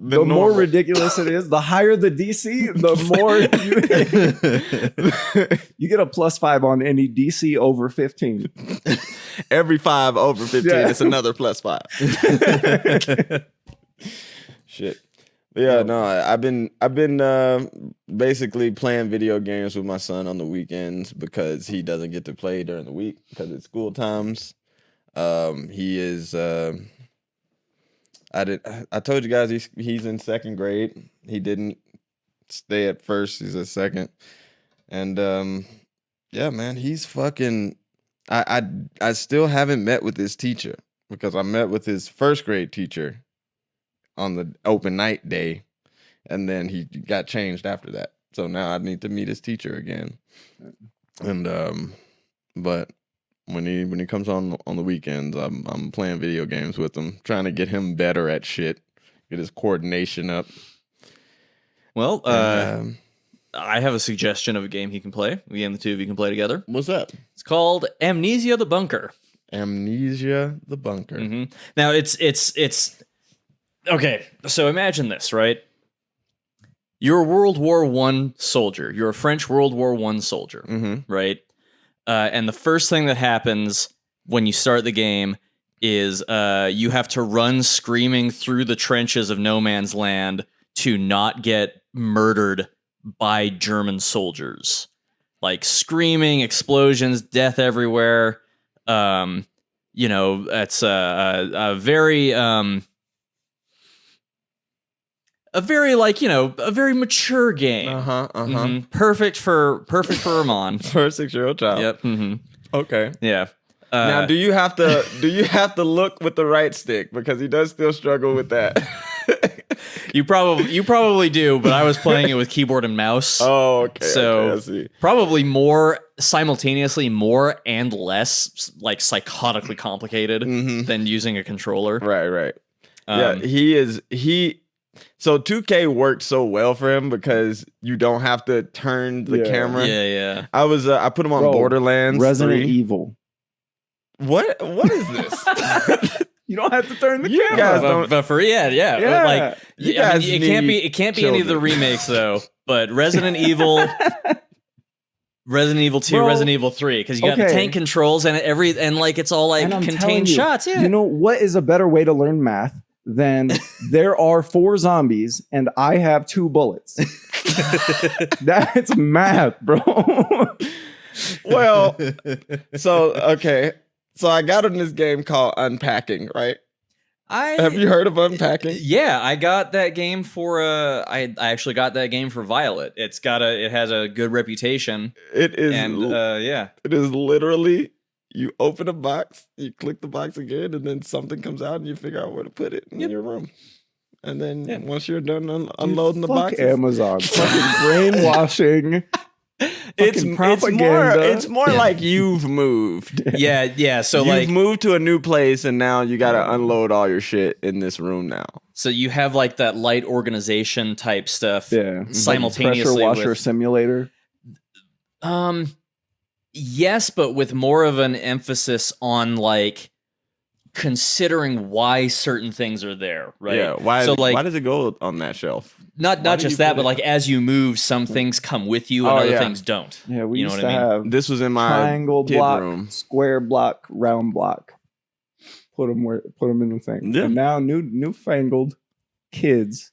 The more ridiculous it is, the higher the DC, the more you get a +5 on any DC over 15. Every 5 over 15, it's another +5. Shit. But yeah, no, I've been basically playing video games with my son on the weekends because he doesn't get to play during the week because it's school times. He is. I told you guys he's in 2nd grade. He didn't stay at first. He's at 2nd, and yeah, man, he's fucking. I still haven't met with his teacher because I met with his 1st grade teacher on the open night day, and then he got changed after that. So now I need to meet his teacher again, and but. When he comes on the weekends, I'm playing video games with him, trying to get him better at shit, get his coordination up. Well, I have a suggestion of a game he can play. We and the two of you can play together. What's that? It's called Amnesia the Bunker. Amnesia the Bunker. Mm-hmm. Now it's okay. So imagine this, right? You're a World War I soldier. You're a French World War I soldier, right? And the first thing that happens when you start the game is you have to run screaming through the trenches of no man's land to not get murdered by German soldiers. Like screaming, explosions, death everywhere. It's a very a very mature game. Mm-hmm. Perfect for Ramon. For a 6-year-old child. Yep. Mm-hmm. Okay. Yeah. Now, do you have to look with the right stick because he does still struggle with that? You probably do, but I was playing it with keyboard and mouse. Oh, okay. So okay, I see. probably more simultaneously, more and less like psychotically complicated than using a controller. Right. So 2K worked so well for him because you don't have to turn the camera. Yeah. I put him on Borderlands Resident 3. Evil. What is this? You don't have to turn the You camera. guys don't. But for yeah. Like You I guys mean, it can't be any of the children. remakes though. But Resident Evil 2, Bro, Resident Evil 3, because you got the okay. tank controls and it's all like And I'm telling contained you, shots. Yeah. You know what is a better way to learn math than there are 4 zombies and I have 2 bullets? That's math, bro. Well, okay. So I got in this game called Unpacking, right? Have you heard of Unpacking? Yeah, I got that game for I actually got that game for Violet. It has a good reputation. It is, and yeah. It is literally you open a box, you click the box again, and then something comes out, and you figure out where to put it in your room. And then once you're done unloading the Fuck boxes, Amazon. Fucking brainwashing. It's more like you've moved. Yeah. So You've like moved to a new place and now you got to unload all your shit in this room now. so you have like that light organization type stuff. Yeah. Simultaneously Pressure washer with simulator. yes, but with more of an emphasis on like considering why certain things are there, right? Yeah. Why why does it go on that shelf? not do you just that, put but it- like as you move, some things come with you and Oh, other yeah. things don't. Yeah, we You know used what to I mean? have This was in my triangle kid block, room. square block, round block. Put them in the thing. Yeah. And now newfangled kids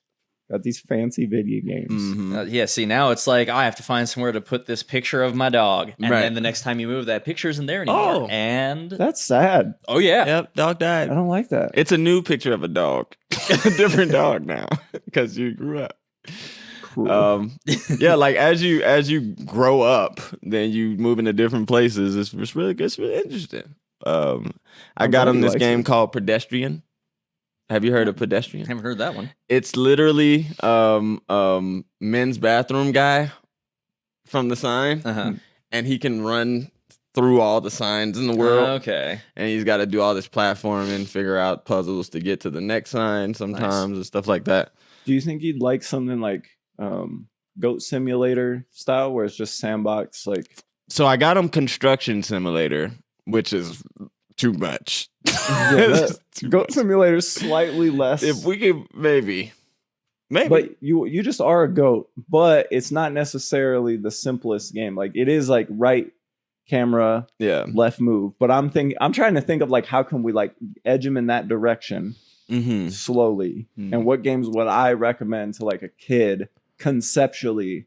got these fancy video games. Mhm. Yeah, see, now it's like I have to find somewhere to put this picture of my dog, and Right. then the next time you move, that picture isn't there anymore. Oh. And That's sad. oh yeah, Yep, dog I died. don't like that. It's a new picture of a dog. A different dog now because you grew up. Cruel. Yeah, like as you grow up, then you move into different places. It's really good. It's really interesting. I I'm got glad him he this likes game it. called Pedestrian. Have you heard of Pedestrian? haven't heard that one. It's literally men's bathroom guy from the sign, Uh-huh. and he can run through all the signs in the world. Okay. And he's got to do all this platforming, figure out puzzles to get to the next sign sometimes and stuff like that. Do you think you'd like something like Goat Simulator style, where it's just sandbox? Like, So I got him Construction Simulator, which is too much. that- Too Goat much. Simulator is slightly less. If we could maybe. But you just are a goat, but it's not necessarily the simplest game. Like it is like right camera, Yeah. left move. But I'm trying to think of like how can we like edge him in that direction Mm-hmm. slowly, Hmm. and what games would I recommend to like a kid conceptually?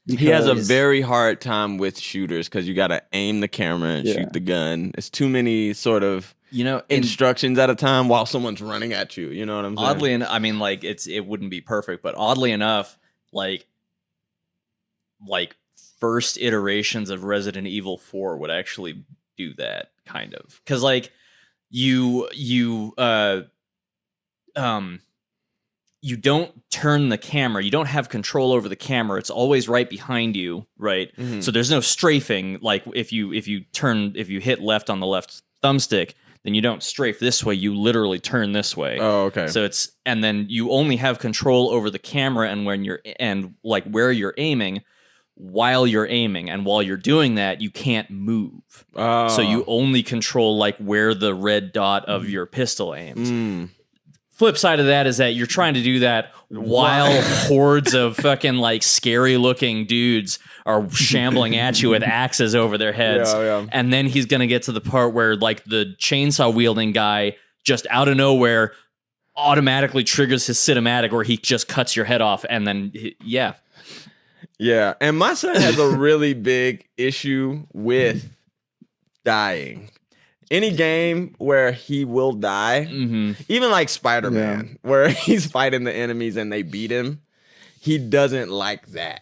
He has a Because- very hard time with shooters because you got to aim the camera and Yeah. shoot the gun. It's too many sort of You know, instructions at a time while someone's running at you. You know what I'm saying? oddly, I mean, like it wouldn't be perfect, but oddly enough, like first iterations of Resident Evil 4 would actually do that kind of, because like you don't turn the camera, you don't have control over the camera, it's always right behind you, right? Mhm. So there's no strafing. Like if you hit left on the left thumbstick, then you don't strafe this way, you literally turn this way. Oh, okay. So and then you only have control over the camera and where you're aiming while you're aiming, and while you're doing that you can't move. So you only control like where the red dot of your pistol aims. Mm. Flip side of that is that you're trying to do that while hordes of fucking like scary looking dudes are shambling at you with axes over their heads. Yeah. And then he's going to get to the part where like the chainsaw wielding guy just out of nowhere automatically triggers his cinematic where he just cuts your head off. And then, yeah. Yeah. And my son has a really big issue with dying. Any game where he will die, Mm-hmm. even like Spider-Man, where he's fighting the enemies and they beat him, he doesn't like that.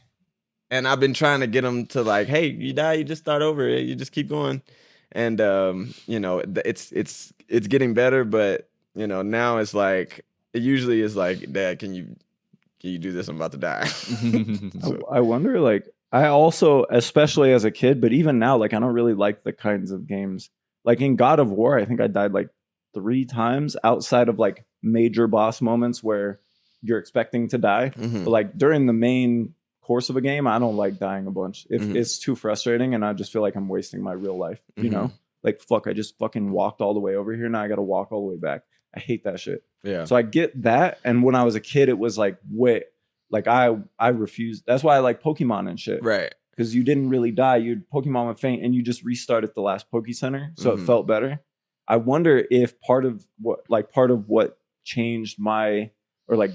And I've been trying to get him to like, hey, you die, you just start over. You just keep going. And it's getting better, but now it's like it usually is like, Dad, can you do this? I'm about to die. So- I wonder, like, I also, especially as a kid, but even now, like, I don't really like the kinds of games. Like in God of War, I think I died like 3 times outside of like major boss moments where you're expecting to die. Mhm. But like during the main course of a game, I don't like dying a bunch. Mhm. It's too frustrating, and I just feel like I'm wasting my real life. You Mhm. know, like fuck, I just fucking walked all the way over here. Now I got to walk all the way back. I hate that shit. Yeah. So I get that. And when I was a kid, it was like, wait, like I refused. That's why I like Pokemon and shit. Right. Because you didn't really die. Your Pokemon would faint and you just restart at the last Poke Center. So Mhm. it felt better. I wonder if part of what changed my, or like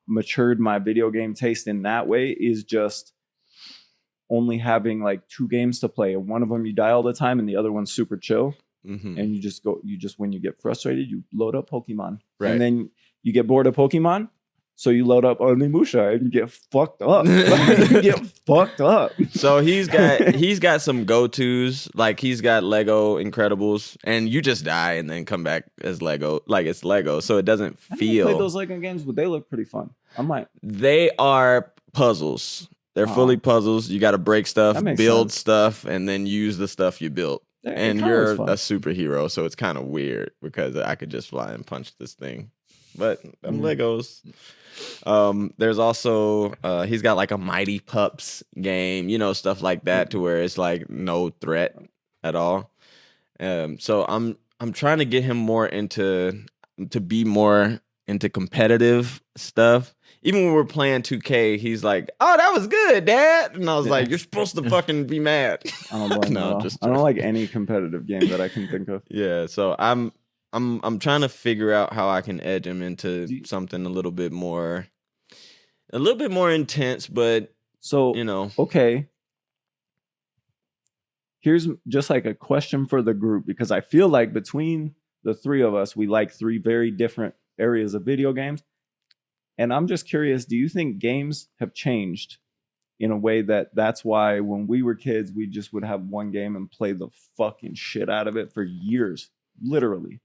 matured my video game taste in that way is just only having like 2 games to play. And one of them you die all the time and the other one's super chill. Mhm. And when you get frustrated, you load up Pokemon. Right. And then you get bored of Pokemon. So you load up Onimusha and you get fucked up. You get fucked up. So he's got some go-tos, like he's got Lego Incredibles, and you just die and then come back as Lego, like it's Lego, so it doesn't I never played feel. those Lego games, but they look pretty fun. I might. They are puzzles. They're fully puzzles. You got to break stuff, That makes build sense. stuff, and then use the stuff you built. It And kinda you're was fun. a superhero, so it's kind of weird because I could just fly and punch this thing. But them Legos. There's also he's got like a Mighty Pups game, stuff like that, to where it's like no threat at all. So I'm trying to get him more to be more into competitive stuff. Even when we're playing 2K, he's like, "Oh, that was good, Dad," and I was like, "You're supposed to fucking be mad." I don't blame No, no, just I don't like any competitive game that I can think of. Yeah, so I'm trying to figure out how I can edge him into something a little bit more intense, but So okay. Here's just like a question for the group, because I feel like between the three of us, we like three very different areas of video games. And I'm just curious, do you think games have changed in a way that's why when we were kids, we just would have one game and play the fucking shit out of it for years, literally.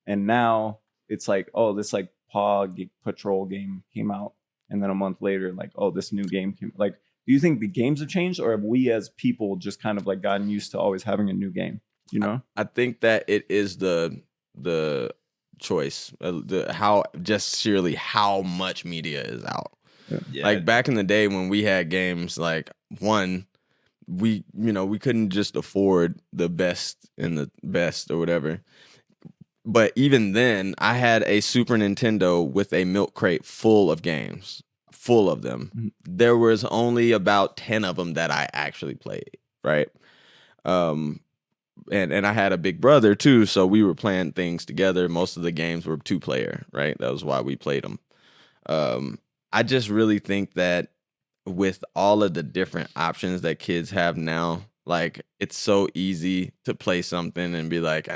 And now it's like, oh, this like Paw Patrol game came out. And then a month later, like, oh, this new game came. Like, do you think the games have changed, or have we as people just kind of like gotten used to always having a new game? I think that it is the choice, how just sheerly how much media is out. Yeah. Like back in the day when we had games, like we couldn't just afford the best and the best or whatever. But even then, I had a Super Nintendo with a milk crate full of games, full of them. Mhm. There was only about 10 of them that I actually played, right? And I had a big brother too, so we were playing things together. Most of the games were 2-player, right? That was why we played them. I just really think that with all of the different options that kids have now, like it's so easy to play something and be like,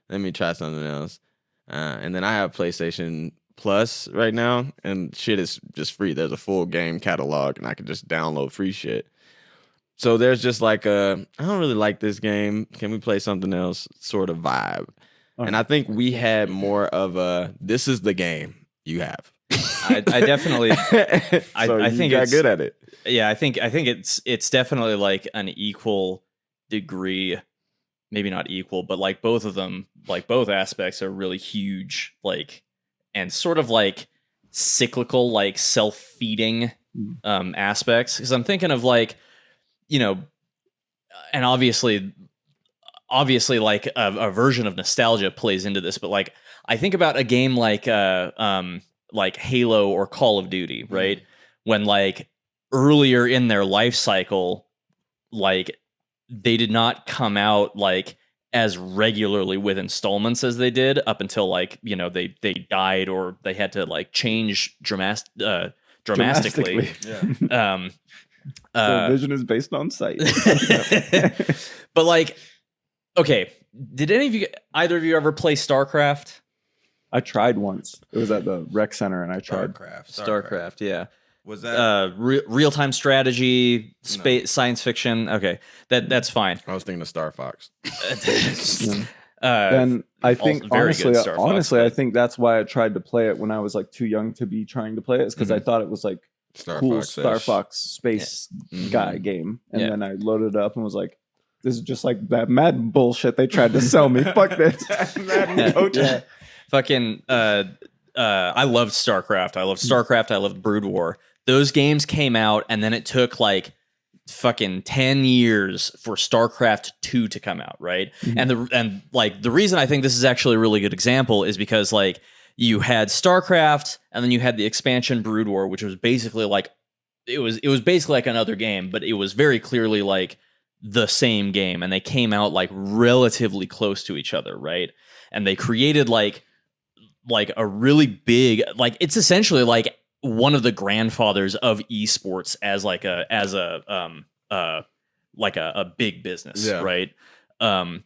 let me try something else. And then I have PlayStation Plus right now, and shit is just free. There's a full game catalog, and I can just download free shit. So there's just like I don't really like this game. Can we play something else sort of vibe? And I think we had more of a, this is the game you have. I definitely, I think you got it's good at it. Yeah, I think it's definitely like an equal degree, maybe not equal, but like both of them, like both aspects are really huge, like, and sort of like cyclical, like self-feeding aspects. Because I'm thinking of like, and obviously like a version of nostalgia plays into this, but like I think about a game like Halo or Call of Duty, right? When like earlier in their life cycle, like they did not come out like as regularly with installments as they did up until like, they died or they had to like change dramatically. Yeah. So vision is based on sight. But like, okay, did either of you ever play StarCraft? I tried once. It was at the rec center, and I tried. StarCraft, yeah. Was that real-time strategy, space, science fiction? Okay, that's fine. I was thinking of Star Fox. Then I think very good Star Fox, honestly, I but- think that's why I tried to play it when I was like too young to be trying to play it. Is because I thought it was like cool Star Fox space guy game, and then I loaded it up and was like, "This is just like that Madden bullshit they tried to sell me. Fuck this." Madden coach. Yeah. Fucking I loved StarCraft. I loved StarCraft. I loved Brood War. Those games came out, and then it took like fucking 10 years for StarCraft 2 to come out, right? And the reason I think this is actually a really good example is because like you had StarCraft, and then you had the expansion Brood War, which was basically like it was basically like another game, but it was very clearly like the same game, and they came out like relatively close to each other, right? And they created like a really big, like it's essentially like one of the grandfathers of esports as like a big business, right? When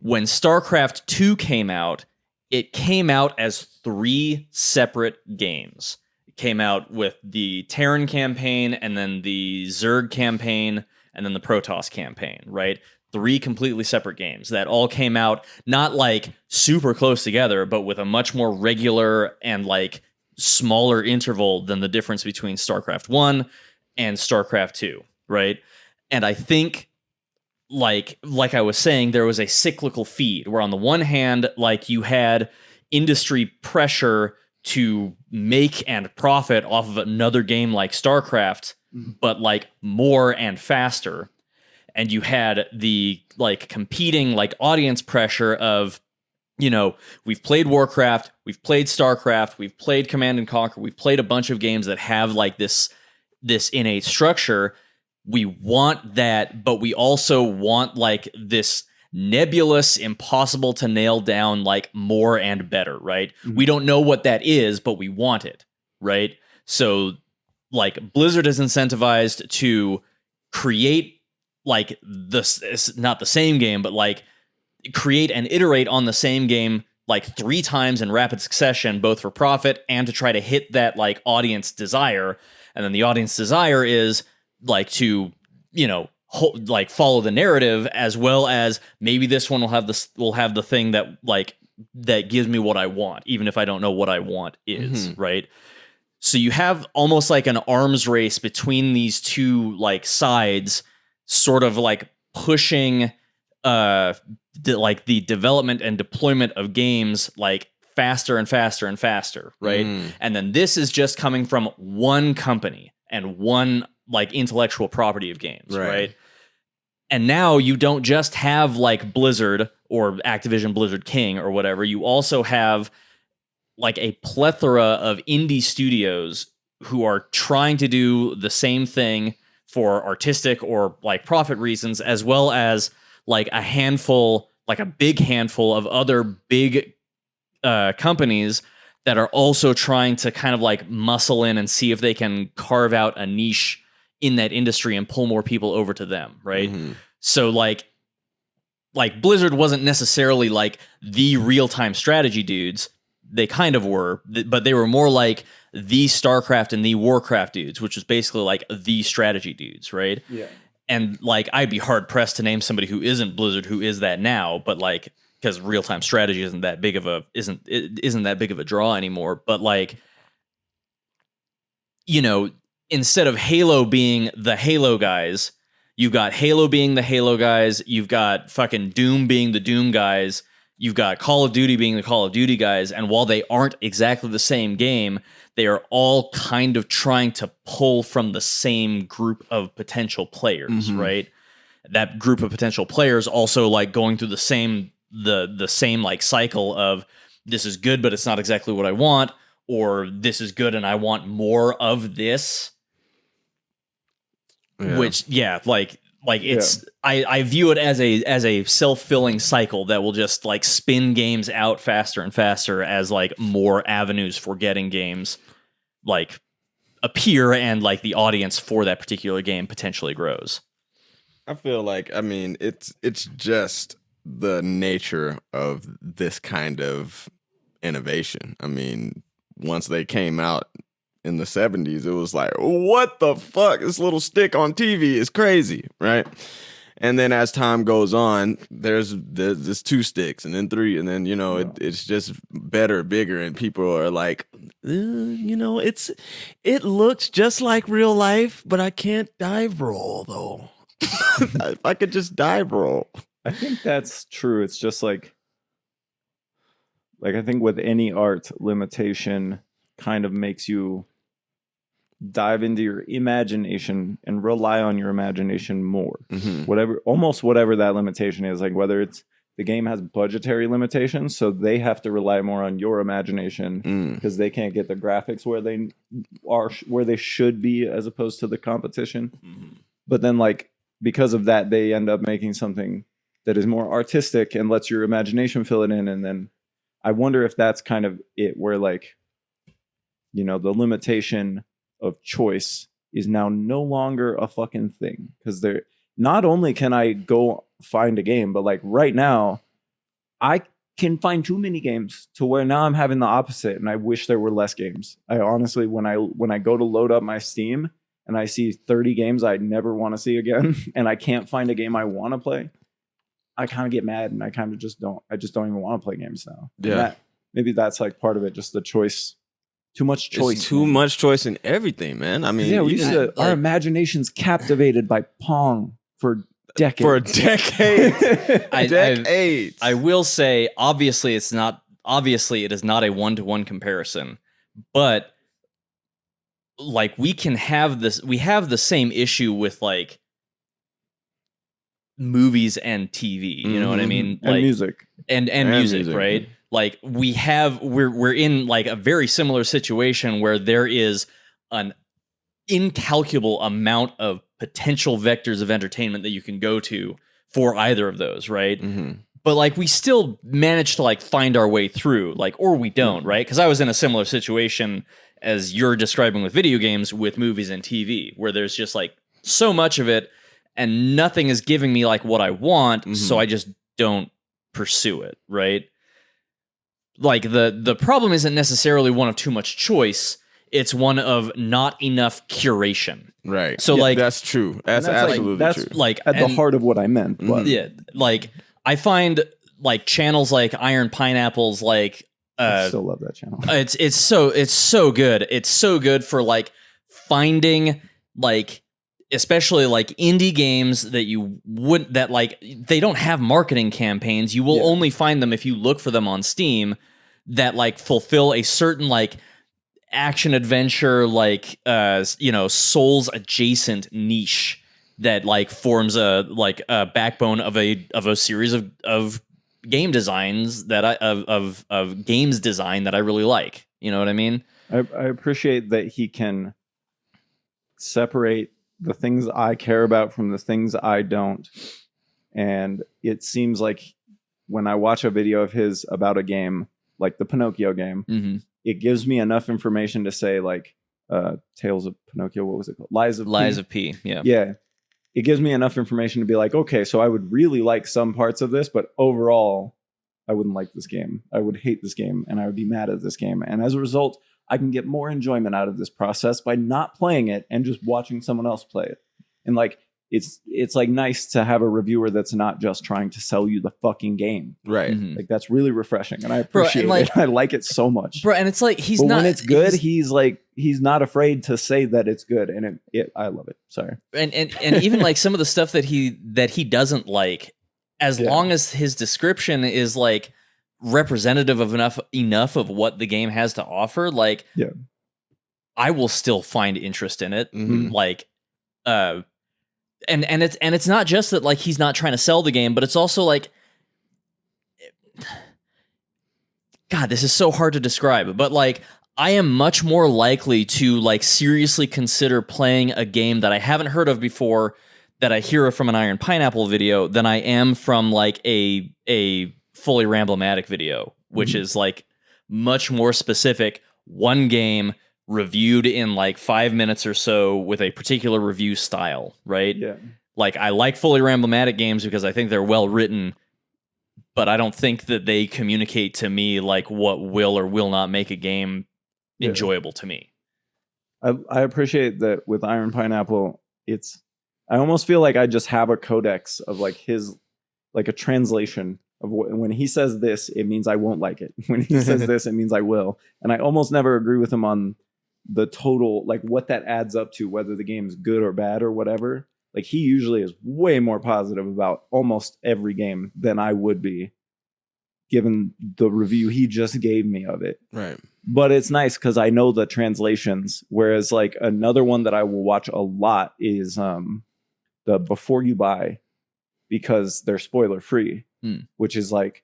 StarCraft 2 came out, it came out as 3 separate games. It came out with the Terran campaign, and then the Zerg campaign, and then the Protoss campaign, right? 3 completely separate games that all came out not like super close together, but with a much more regular and like smaller interval than the difference between StarCraft 1 and StarCraft 2, right? And I think like I was saying, there was a cyclical feed where on the one hand, like you had industry pressure to make and profit off of another game like StarCraft, but like more and faster. And you had the like competing like audience pressure of, you know, we've played Warcraft, we've played StarCraft, we've played Command and Conquer, we've played a bunch of games that have like this innate structure. We want that, but we also want like this nebulous, impossible to nail down, like more and better, right? We don't know what that is, but we want it, right? So like Blizzard is incentivized to create like this, it's not the same game, but like create and iterate on the same game like 3 times in rapid succession, both for profit and to try to hit that like audience desire. And then the audience desire is like to, you know, like follow the narrative, as well as maybe this one will have the thing that like that gives me what I want, even if I don't know what I want is, right? So you have almost like an arms race between these two like sides, sort of like pushing like the development and deployment of games like faster and faster and faster, right? And then this is just coming from one company and one like intellectual property of games, right? And now you don't just have like Blizzard or Activision Blizzard King or whatever. You also have like a plethora of indie studios who are trying to do the same thing for artistic or like profit reasons, as well as like a handful, like a big handful of other big companies that are also trying to kind of like muscle in and see if they can carve out a niche in that industry and pull more people over to them, right? So like Blizzard wasn't necessarily like the real-time strategy dudes. They kind of were, but they were more like the StarCraft and the Warcraft dudes, which is basically like the strategy dudes, right? Yeah. And like I'd be hard pressed to name somebody who isn't Blizzard who is that now, but like because real-time strategy isn't that big of a draw anymore. But like, you know, instead of Halo being the Halo guys, you've got Halo being the Halo guys, you've got fucking Doom being the Doom guys, you've got Call of Duty being the Call of Duty guys, and while they aren't exactly the same game, they are all kind of trying to pull from the same group of potential players, right? That group of potential players also like going through the same like cycle of this is good, but it's not exactly what I want, or this is good and I want more of this. Which it's I view it as a self-filling cycle that will just like spin games out faster and faster as like more avenues for getting games like appear and like the audience for that particular game potentially grows. I feel like, I mean, it's just the nature of this kind of innovation. I mean, once they came out in the 70s, it was like, what the fuck? This little stick on TV is crazy, right? And then as time goes on, there's 2 sticks and then 3, and then, you know, it's just better, bigger, and people are like, you know, it looks just like real life, but I can't dive roll though. If I could just dive roll. I think that's true. It's just like I think with any art, limitation kind of makes you dive into your imagination and rely on your imagination more. Whatever that limitation is, like whether it's the game has budgetary limitations, so they have to rely more on your imagination because they can't get the graphics where they should be as opposed to the competition. But then like because of that, they end up making something that is more artistic and lets your imagination fill it in. And then I wonder if that's kind of it, where like, you know, the limitation of choice is now no longer a fucking thing, because they're not only can I go find a game, but like right now I can find too many games to where now I'm having the opposite, and I wish there were less games. I honestly, when I go to load up my Steam and I see 30 games I never want to see again and I can't find a game I want to play, I kind of get mad, and I kind of just don't even want to play games now. Yeah. Maybe that's like part of it, just the choice Too much choice. It's too much choice in everything, man. I mean, Yeah, we you used can- to, our imaginations captivated by Pong for decades. for decades. I- Decades. I will say, obviously, it is not a 1-to-1 comparison, but like we have the same issue with like movies and TV. You know what I Mhm. mean? and Like music. and music, right? Like we're in like a very similar situation where there is an incalculable amount of potential vectors of entertainment that you can go to for either of those, right? Mhm. But like we still manage to like find our way through, like, or we don't, right? Because I was in a similar situation as you're describing with video games, with movies and TV, where there's just like so much of it and nothing is giving me like what I want, so I just don't pursue it, right? Like the problem isn't necessarily one of too much choice, it's one of not enough curation. Right. So, like- that's true. That's And that's, like, absolutely that's true. Like At the and- heart of what I meant. But Yeah, like I find like channels like Iron Pineapple's like I still love that channel. it's so good. It's so good for like finding like especially like indie games that you wouldn't that like they don't have marketing campaigns. You will Yeah. only find them if you look for them on Steam that like fulfill a certain like action adventure like Souls adjacent niche that like forms a backbone of a series of game designs that of games design that I really like. You know what I mean? I appreciate that he can separate the things I care about from the things I don't. And it seems like when I watch a video of his about a game, like the Pinocchio game, Mm-hmm. it gives me enough information to say like Tales of Pinocchio, what was it called? Lies of P. P. Yeah. Yeah. It gives me enough information to be like, okay, so I would really like some parts of this, but overall, I wouldn't like this game. I would hate this game and I would be mad at this game. And as a result, I can get more enjoyment out of this process by not playing it and just watching someone else play it. And like, it's like nice to have a reviewer that's not just trying to sell you the fucking game. right. Mhm. Like that's really refreshing. And I Bro, and, appreciate like- it. I like it so much. Bro, and it's like he's but not when it's good, he's- he's not afraid to say that it's good. And I love it. Sorry. and even like some of the stuff that he doesn't like, as Yeah. long as his description is like representative of enough of what the game has to offer, like Yeah. I will still find interest in it. Mhm. Like and it's not just that like he's not trying to sell the game, but it's also like God, this is so hard to describe, but like I am much more likely to like seriously consider playing a game that I haven't heard of before that I hear from an Iron Pineapple video than I am from like a fully Ramblomatic video, which is like much more specific, one game reviewed in like 5 minutes or so with a particular review style, right? Yeah. Like I like fully Ramblomatic games because I think they're well written, but I don't think that they communicate to me like what will or will not make a game Yeah. enjoyable to me. I appreciate that with Iron Pineapple, I almost feel like I just have a codex of like his, like a translation of when he says this, it means I won't like it. When he says this, it means I will. And I almost never agree with him on the total, like what that adds up to, whether the game's good or bad or whatever. Like he usually is way more positive about almost every game than I would be, given the review he just gave me of it. Right. But it's nice because I know the translations. Whereas like another one that I will watch a lot is the Before You Buy, because they're spoiler free, which is like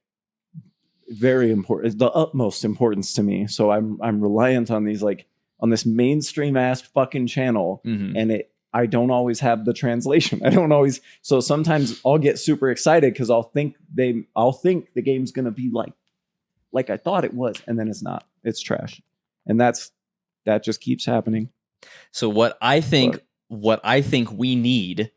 very important. It's the utmost importance to me. So I'm reliant on these like on this mainstream ass fucking channel, and I don't always have the translation. I don't always. So sometimes I'll get super excited because I'll think the game's gonna be like I thought it was, and then it's not. It's trash, and that just keeps happening. So what I think we need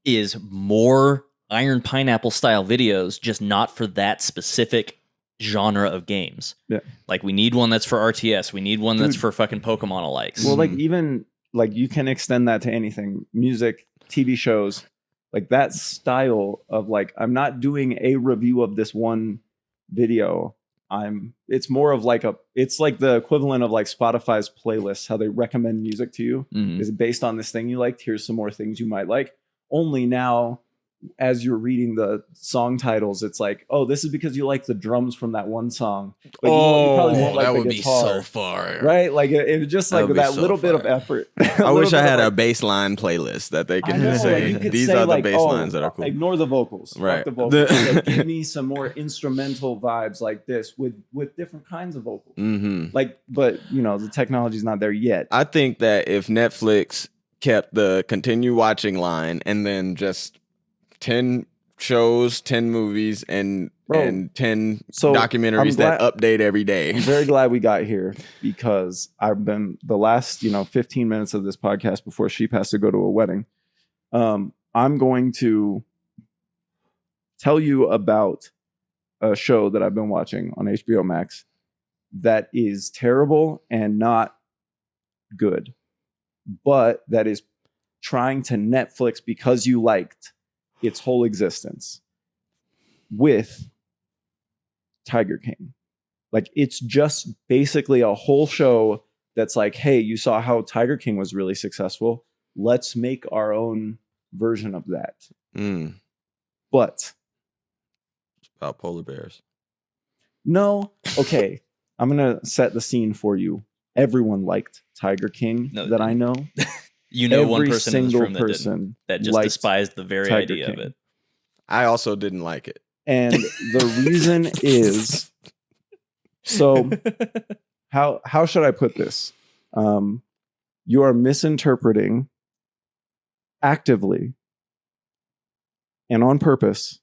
is more Iron Pineapple style videos, just not for that specific genre of games. Yeah. Like we need one that's for RTS. We need one that's Dude. for fucking Pokemon alikes. Well, like even like you can extend that to anything, music, TV shows, like that style of like I'm not doing a review of this one video. it's more of like it's like the equivalent of like Spotify's playlists, how they recommend music to you. Is it based on this thing you liked? Here's some more things you might like. Only now, as you're reading the song titles, it's like, oh, this is because you like the drums from that one song. But you probably won't like that the would guitar, be so far. right? Like it was just like that so little bit of fire. effort. I wish I had a baseline playlist that they could just say, these are the bass lines that are cool. Ignore the vocals. Right. Fuck the vocals. Like, give me some more instrumental vibes like this with different kinds of vocals. Like, but the technology's not there yet. I think that if Netflix kept the continue watching line and then just 10 shows, 10 movies, and 10 documentaries that update every day. I'm very glad we got here because I've been the last 15 minutes of this podcast before Sheep has to go to a wedding. I'm going to tell you about a show that I've been watching on HBO Max that is terrible and not good, but that is trying to Netflix because you liked its whole existence with Tiger King. Like, it's just basically a whole show that's like, hey, you saw how Tiger King was really successful. Let's make our own version of that. But it's about polar bears. No. Okay. I'm going to set the scene for you. Everyone liked Tiger King that I know. One person in this room that just despised the very Tiger idea King. of it. I also didn't like it. And the reason is, so how should I put this? You are misinterpreting actively and on purpose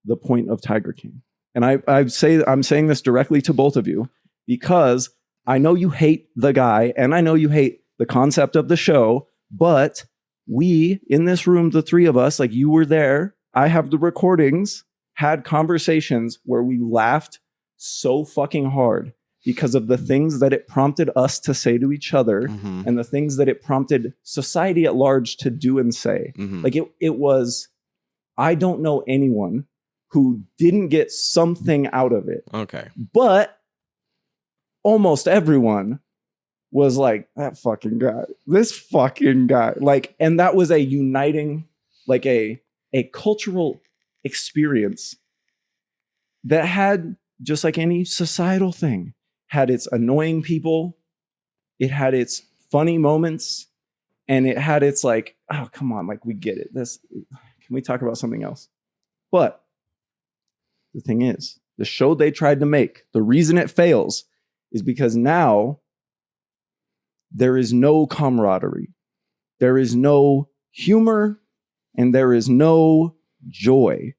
the point of Tiger King. And I'm saying this directly to both of you because I know you hate the guy and I know you hate the concept of the show, but we in this room, the three of us, like, you were there. I have the recordings, had conversations where we laughed so fucking hard because of the things that it prompted us to say to each other and the things that it prompted society at large to do and say. Like, it was, I don't know anyone who didn't get something out of it. Okay. But almost everyone was like, that fucking guy, this fucking guy. Like, and that was a uniting, like a cultural experience that had, just like any societal thing, had its annoying people, it had its funny moments, and it had its like, oh, come on, like, we get it. Can we talk about something else? But the thing is, the show they tried to make, the reason it fails is because now there is no camaraderie. There is no humor and there is no joy.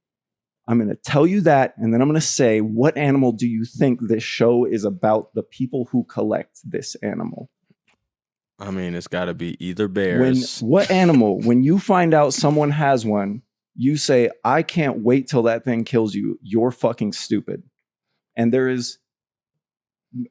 I'm going to tell you that, and then I'm going to say, what animal do you think this show is about? The people who collect this animal. I mean, it's got to be either bears. What animal, when you find out someone has one, you say, I can't wait till that thing kills you. You're fucking stupid. And there is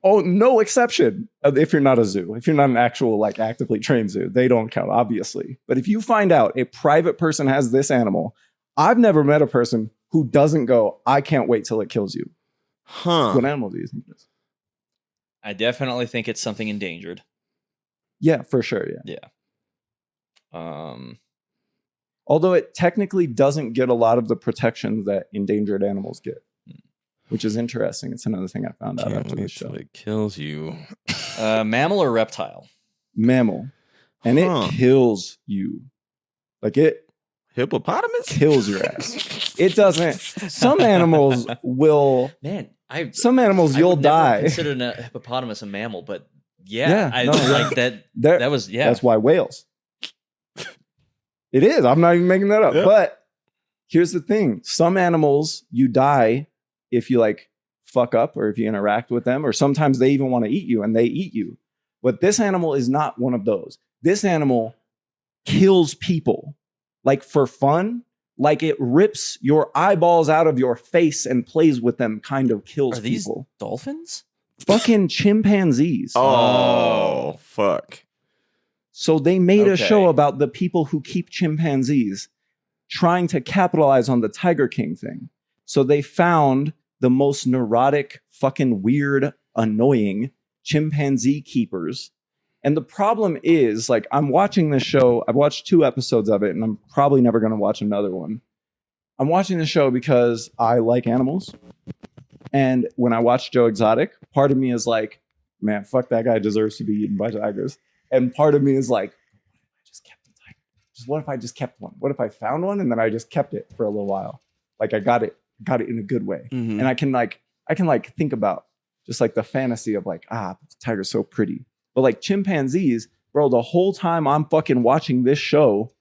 no exception if you're not a zoo. If you're not an actual, like, actively trained zoo, they don't count, obviously. But if you find out a private person has this animal, I've never met a person who doesn't go, I can't wait till it kills you. What animal do you think it is? I definitely think it's something endangered. Yeah, for sure. Yeah. Although it technically doesn't get a lot of the protections that endangered animals get, which is interesting. It's another thing I found out after the show. It kills you. Mammal or reptile? Mammal. And it kills you. Like, it hippopotamus kills your ass. It doesn't. Some animals will. Man, some animals you'll die. I considered a hippopotamus a mammal, but I like that. That was That's why whales. It is. I'm not even making that up. Yeah. But here's the thing: some animals you die if you like fuck up or if you interact with them, or sometimes they even want to eat you and they eat you. But this animal is not one of those. This animal kills people. Like, for fun, like, it rips your eyeballs out of your face and plays with them, kind of kills people. Are these dolphins? Fucking chimpanzees. Oh, fuck. So they made a show about the people who keep chimpanzees trying to capitalize on the Tiger King thing. So they found the most neurotic, fucking weird, annoying chimpanzee keepers. And the problem is, like, I'm watching this show. I've watched 2 episodes of it, and I'm probably never going to watch another one. I'm watching the show because I like animals. And when I watch Joe Exotic, part of me is like, man, fuck, that guy deserves to be eaten by tigers. And part of me is like, I just kept a tiger. Just what if I just kept one? What if I found one and then I just kept it for a little while? Like I got it in a good way. Mhm. And I can think about just like the fantasy of like, the tiger's so pretty. But like chimpanzees, bro, the whole time I'm fucking watching this show,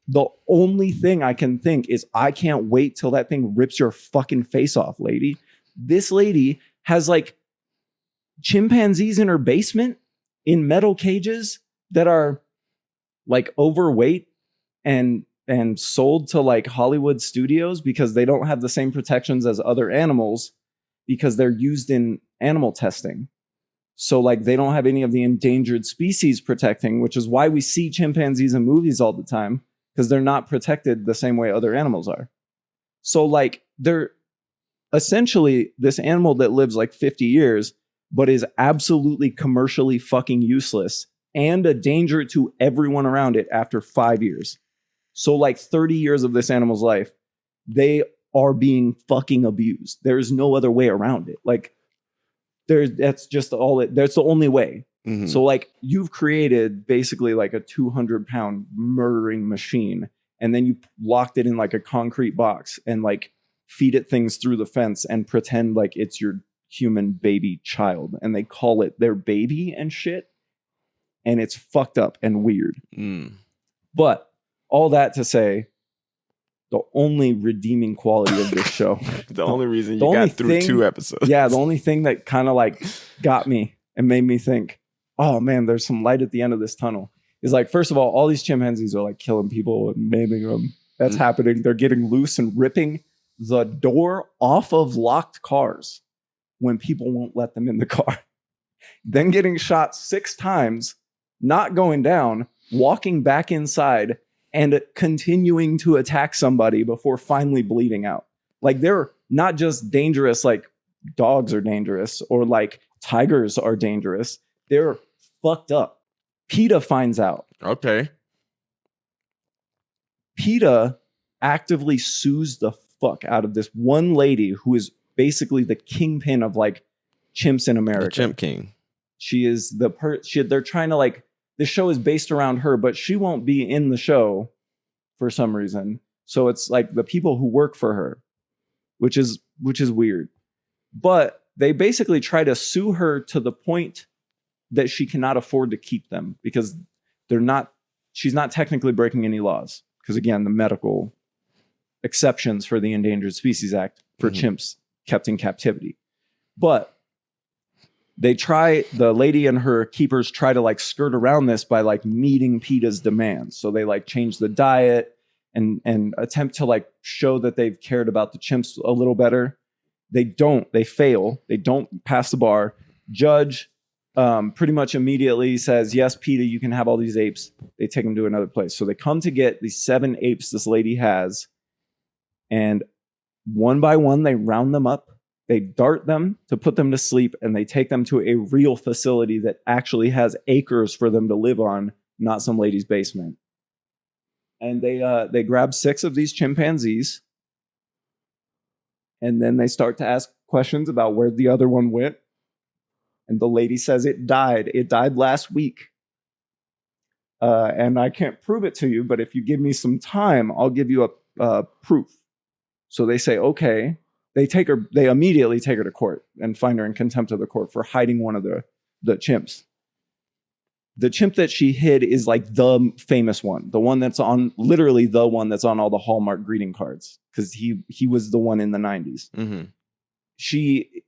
the only thing I can think is I can't wait till that thing rips your fucking face off, lady. This lady has like chimpanzees in her basement in metal cages that are like overweight and sold to like Hollywood studios because they don't have the same protections as other animals because they're used in animal testing. So like they don't have any of the endangered species protecting, which is why we see chimpanzees in movies all the time, because they're not protected the same way other animals are. So like they're essentially this animal that lives like 50 years, but is absolutely commercially fucking useless and a danger to everyone around it after 5 years. So like 30 years of this animal's life, they are being fucking abused. There's no other way around it. Like that's the only way. Mhm. So like you've created basically like a 200-pound murdering machine, and then you locked it in like a concrete box and like feed it things through the fence and pretend like it's your human baby child, and they call it their baby and shit. And it's fucked up and weird. But all that to say, the only redeeming quality of this show, The only reason you the only got through thing- 2 episodes. yeah, the only thing that kind of like got me and made me think, oh man, there's some light at the end of this tunnel, is like, first of all these chimpanzees are like killing people and maiming them. That's happening. They're getting loose and ripping the door off of locked cars when people won't let them in the car. Then getting shot 6 times, not going down, walking back inside, and continuing to attack somebody before finally bleeding out. Like they're not just dangerous, like dogs are dangerous or like tigers are dangerous. They're fucked up. PETA finds out. Okay. PETA actively sues the fuck out of this one lady who is basically the kingpin of like chimps in America. The Chimp King. She is they're trying to like, the show is based around her, but she won't be in the show for some reason. So it's like the people who work for her, which is weird. But they basically try to sue her to the point that she cannot afford to keep them because she's not technically breaking any laws. Because again, the medical exceptions for the Endangered Species Act for chimps kept in captivity. But the lady and her keepers try to like skirt around this by like meeting PETA's demands. So they like change the diet and attempt to like show that they've cared about the chimps a little better. They fail. They don't pass the bar. Judge pretty much immediately says, yes, PETA, you can have all these apes. They take them to another place. So they come to get these 7 apes this lady has. And one by one, they round them up. They dart them to put them to sleep, and they take them to a real facility that actually has acres for them to live on, not some lady's basement. And they grab 6 of these chimpanzees, and then they start to ask questions about where the other one went. And the lady says it died. It died last week. And I can't prove it to you, but if you give me some time, I'll give you a proof. So they say, okay. They immediately take her to court and find her in contempt of the court for hiding one of the chimps. The chimp that she hid is like the famous one, the one that's on, literally the one that's on all the Hallmark greeting cards, because he was the one in the 90s. Mm-hmm.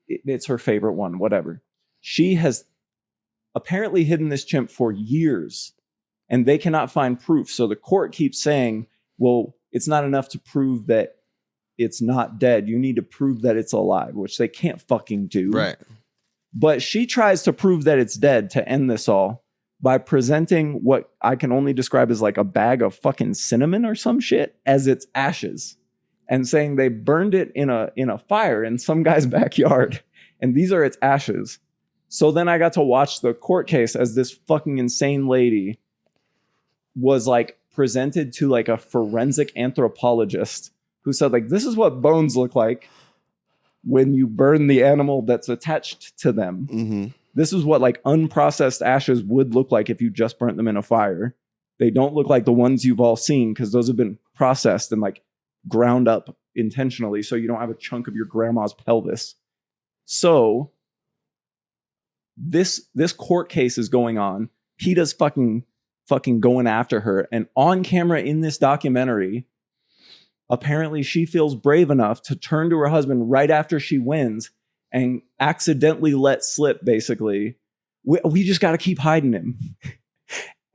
It's her favorite one, whatever. She has apparently hidden this chimp for years, and they cannot find proof. So the court keeps saying, well, it's not enough to prove that it's not dead. You need to prove that it's alive, which they can't fucking do. Right. But she tries to prove that it's dead to end this all by presenting what I can only describe as like a bag of fucking cinnamon or some shit as its ashes. and saying they burned it in a fire in some guy's backyard, and these are its ashes. So then I got to watch the court case as this fucking insane lady was like presented to like a forensic anthropologist who said like, this is what bones look like when you burn the animal that's attached to them. Mm-hmm. This is what like unprocessed ashes would look like if you just burnt them in a fire. They don't look like the ones you've all seen because those have been processed and like ground up intentionally so you don't have a chunk of your grandma's pelvis. So this court case is going on. PETA's fucking going after her. And on camera in this documentary, apparently she feels brave enough to turn to her husband right after she wins and accidentally let slip, basically, we just got to keep hiding him.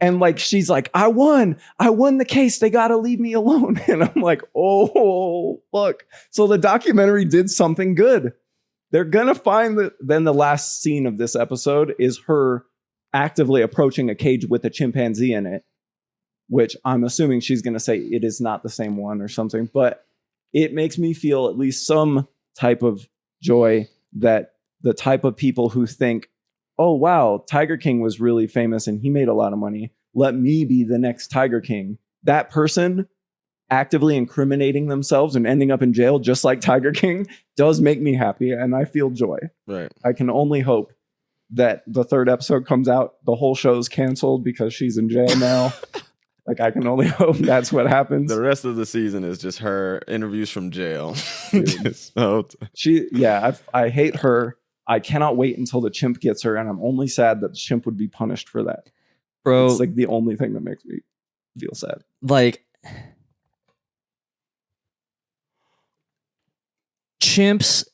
And like, she's like, I won the case. They got to leave me alone. And I'm like, oh, fuck. So the documentary did something good. They're going to find then the last scene of this episode is her actively approaching a cage with a chimpanzee in it, which I'm assuming she's going to say it is not the same one or something. But it makes me feel at least some type of joy that the type of people who think, oh, wow, Tiger King was really famous and he made a lot of money. Let me be the next Tiger King. That person actively incriminating themselves and ending up in jail just like Tiger King does make me happy, and I feel joy. Right. I can only hope that the third episode comes out, the whole show's canceled because she's in jail now. Like, I can only hope that's what happens. The rest of the season is just her interviews from jail. I hate her. I cannot wait until the chimp gets her, and I'm only sad that the chimp would be punished for that. Bro, it's like the only thing that makes me feel sad. Like, chimps,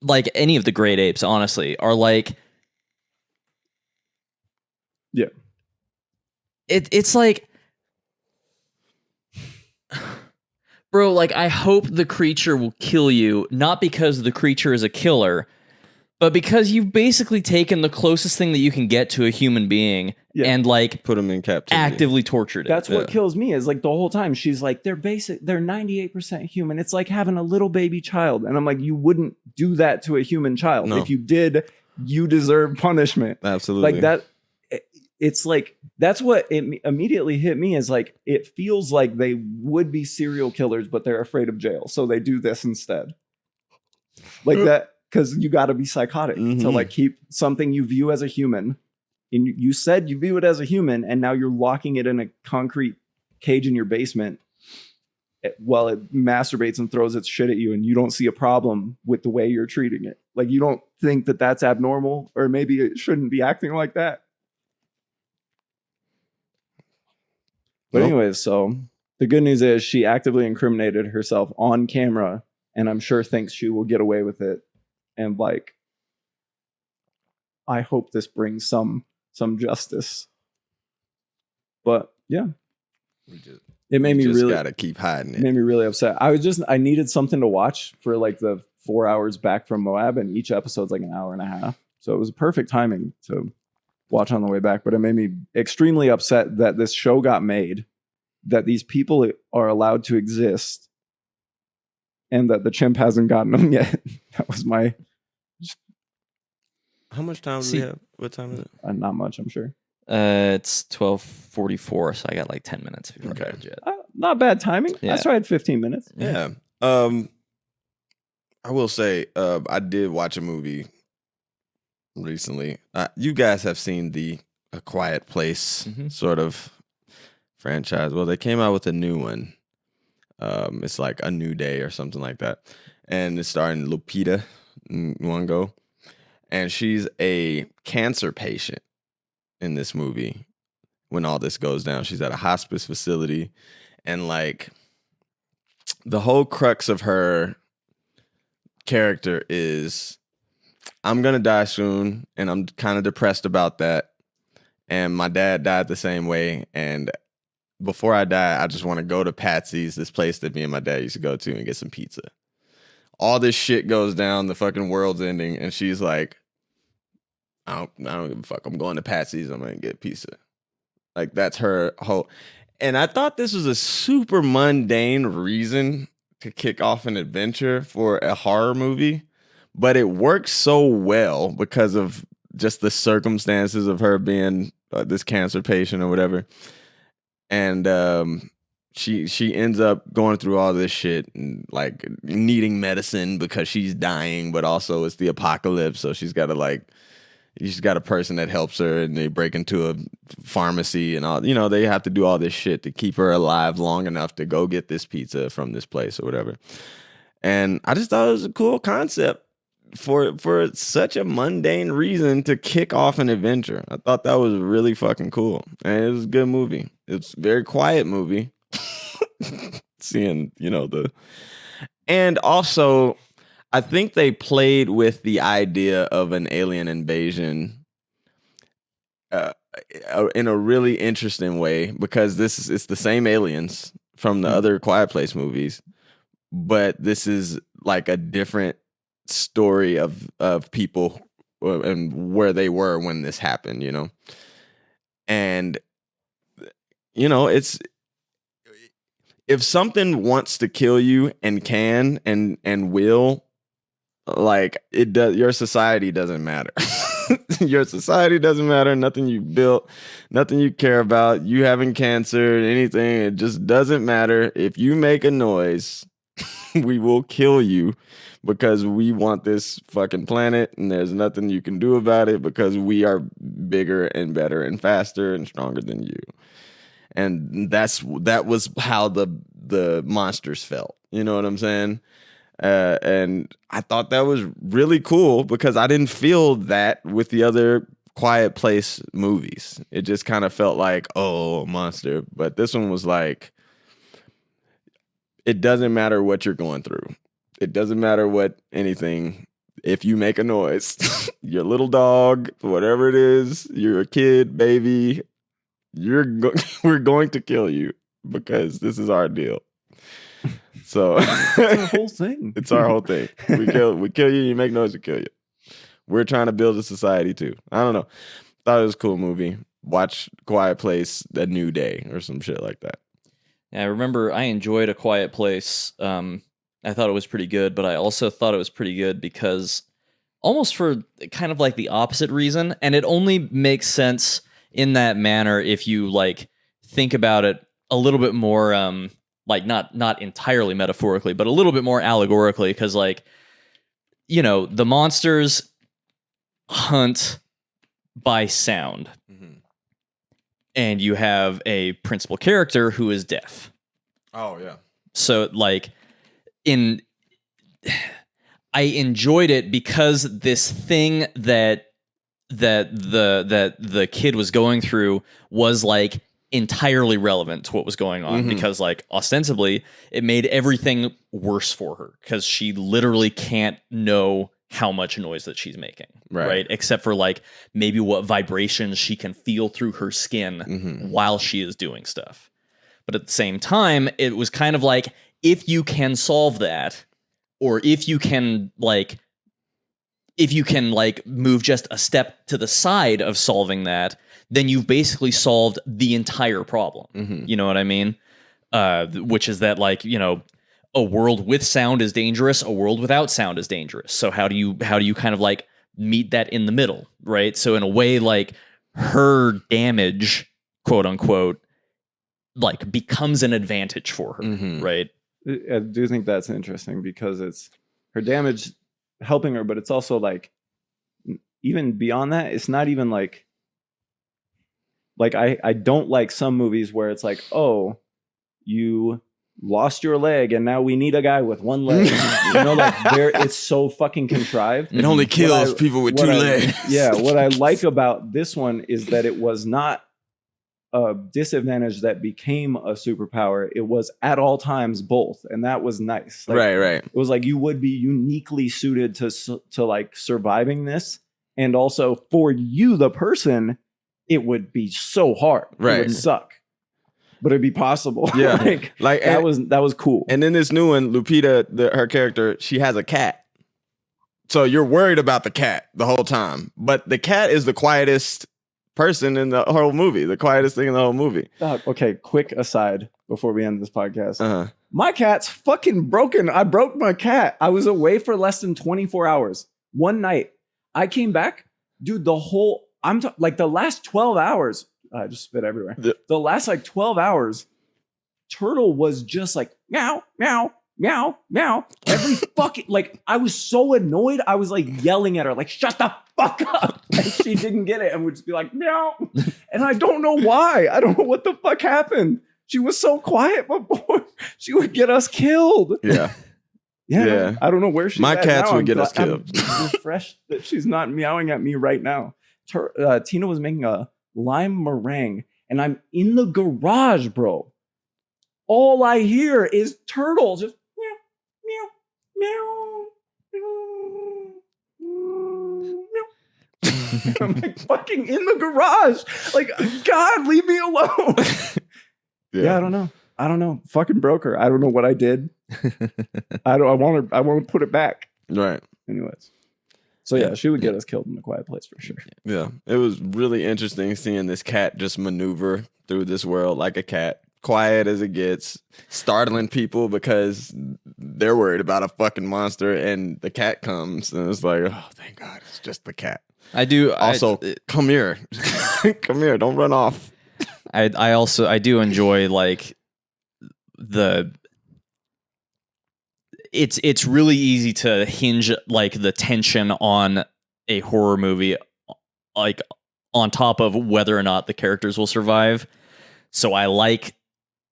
like any of the great apes, honestly, are like, yeah. It's like, bro, like, I hope the creature will kill you, not because the creature is a killer, but because you've basically taken the closest thing that you can get to a human being and like put them in captivity, actively tortured it. That's what kills me is like the whole time she's like, they're 98% human. It's like having a little baby child. And I'm like, you wouldn't do that to a human child. No. If you did, you deserve punishment. Absolutely. Like that. It's like, that's what it immediately hit me is like, it feels like they would be serial killers, but they're afraid of jail. So they do this instead. Like that. Because you got to be psychotic to like keep something you view as a human. And you said you view it as a human, and now you're locking it in a concrete cage in your basement while it masturbates and throws its shit at you, and you don't see a problem with the way you're treating it. Like, you don't think that that's abnormal, or maybe it shouldn't be acting like that. But anyways, so the good news is she actively incriminated herself on camera, and I'm sure thinks she will get away with it. And like, I hope this brings some justice. But yeah, it made me really gotta keep hiding it. Made me really upset. I needed something to watch for like the 4 hours back from Moab, and each episode's like an hour and a half. So it was perfect timing to watch on the way back. But it made me extremely upset that this show got made, that these people are allowed to exist, and that the chimp hasn't gotten them yet. That was my. How much time do we have? What time is it? Not much, I'm sure. It's 12:44, so I got like 10 minutes before Okay. jet. Not bad timing. Yeah. I started 15 minutes. Yeah. I will say, I did watch a movie recently. You guys have seen the A Quiet Place sort of franchise. Well, they came out with a new one. It's like A New Day or something like that. And it's starring Lupita Nyong'o. And she's a cancer patient in this movie when all this goes down. She's at a hospice facility. And like, the whole crux of her character is, I'm going to die soon, and I'm kind of depressed about that. And my dad died the same way. And before I die, I just want to go to Patsy's, this place that me and my dad used to go to, and get some pizza. All this shit goes down, the fucking world's ending, and she's like, I don't give a fuck. I'm going to Patsy's, I'm going to get pizza. Like, that's her whole... And I thought this was a super mundane reason to kick off an adventure for a horror movie, but it works so well because of just the circumstances of her being this cancer patient or whatever. And she ends up going through all this shit and like needing medicine because she's dying, but also it's the apocalypse, so she's got a person that helps her, and they break into a pharmacy and all, they have to do all this shit to keep her alive long enough to go get this pizza from this place or whatever. And I just thought it was a cool concept for such a mundane reason to kick off an adventure. I thought that was really fucking cool. And it was a good movie. It's a very quiet movie. Seeing, and also I think they played with the idea of an alien invasion in a really interesting way, because it's the same aliens from the other Quiet Place movies, but this is like a different story of people and where they were when this happened, and it's, if something wants to kill you and can and will, like, it does, your society doesn't matter. Your society doesn't matter. Nothing you built, nothing you care about, you having cancer, anything, it just doesn't matter. If you make a noise, we will kill you, because we want this fucking planet, and there's nothing you can do about it because we are bigger and better and faster and stronger than you. And that was how the monsters felt. You know what I'm saying? And I thought that was really cool, because I didn't feel that with the other Quiet Place movies. It just kind of felt like, oh, monster. But this one was like, it doesn't matter what you're going through. It doesn't matter what anything. If you make a noise, your little dog, whatever it is, you're a kid, baby, we're going to kill you, because this is our deal. So it's our whole thing. It's our whole thing. We kill you. You make noise, we kill you. We're trying to build a society too. I don't know. Thought it was a cool movie. Watch Quiet Place A New Day or some shit like that. Yeah, I remember I enjoyed A Quiet Place. I thought it was pretty good, but I also thought it was pretty good because almost for kind of like the opposite reason, and it only makes sense in that manner if you like think about it a little bit more, like not entirely metaphorically, but a little bit more allegorically, because like, the monsters hunt by sound. Mm-hmm. And you have a principal character who is deaf. Oh yeah. So like I enjoyed it because this thing that the kid was going through was like entirely relevant to what was going on, because like ostensibly it made everything worse for her, because she literally can't know how much noise that she's making, right? Except for like maybe what vibrations she can feel through her skin while she is doing stuff. But at the same time, it was kind of like, if you can solve that, or if you can move just a step to the side of solving that, then you've basically solved the entire problem. You know what I mean? Which is that, like, a world with sound is dangerous, a world without sound is dangerous. So how do you kind of like meet that in the middle, right? So in a way, like, her damage, quote unquote, like becomes an advantage for her, right? I do think that's interesting, because it's her damage helping her, but it's also like, even beyond that, it's not even like I don't like some movies where it's like, oh, you lost your leg and now we need a guy with one leg. It's so fucking contrived. It only kills people with two legs. Yeah, what I like about this one is that it was not a disadvantage that became a superpower. It was at all times both, and that was nice. Like, right. It was like you would be uniquely suited to like surviving this, and also for you, the person, it would be so hard. Right. It would suck, but it'd be possible. Yeah, like that was cool. And then this new one, Lupita, her character, she has a cat. So you're worried about the cat the whole time, but the cat is the quietest person in the whole movie, the quietest thing in the whole movie. Okay, quick aside before we end this podcast. My cat's fucking broken. I broke my cat. I was away for less than 24 hours. One night. I came back, dude, the last 12 hours, I just spit everywhere. The last like 12 hours, Turtle was just like, meow, meow, meow, meow. Every fucking, like, I was so annoyed. I was like yelling at her, like, shut the fuck up. And she didn't get it and would just be like, meow. And I don't know why. I don't know what the fuck happened. She was so quiet before. She would get us killed. Yeah. Yeah. I don't know where she's My at cats now. would get us killed. I'm refreshed that she's not meowing at me right now. Tina was making a lime meringue and I'm in the garage, bro. All I hear is Turtle just meow, meow, meow, meow. I'm like fucking in the garage. Like, God, leave me alone. Yeah, I don't know. Fucking broke her. I don't know what I did. I want to put it back. Right. Anyways. So yeah, she would get us killed in a quiet place for sure. Yeah. It was really interesting seeing this cat just maneuver through this world like a cat. Quiet as it gets, startling people because they're worried about a fucking monster and the cat comes and it's like, oh, thank God, it's just the cat. I do. Also, come here. Come here. Don't run off. I do enjoy like it's really easy to hinge like the tension on a horror movie like on top of whether or not the characters will survive. So I like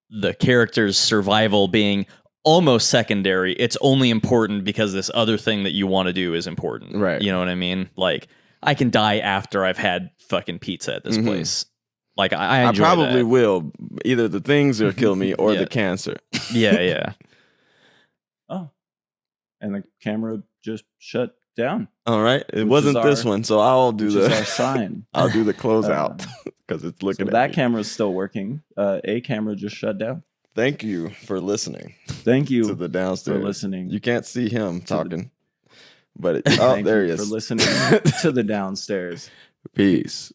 the character's survival being almost secondary. It's only important because this other thing that you want to do is important. Right. You know what I mean? Like I can die after I've had fucking pizza at this place. Like I enjoy probably that. will. Either the things will kill me or the cancer. Yeah. Oh. And the camera just shut down. All right. It wasn't this one, so I'll do our sign. I'll do the closeout because it's looking so at that me. Camera's still working. A camera just shut down. Thank you for listening. Thank you to the downstairs. for listening. You can't see him talking, but there he is. For listening to the downstairs. Peace.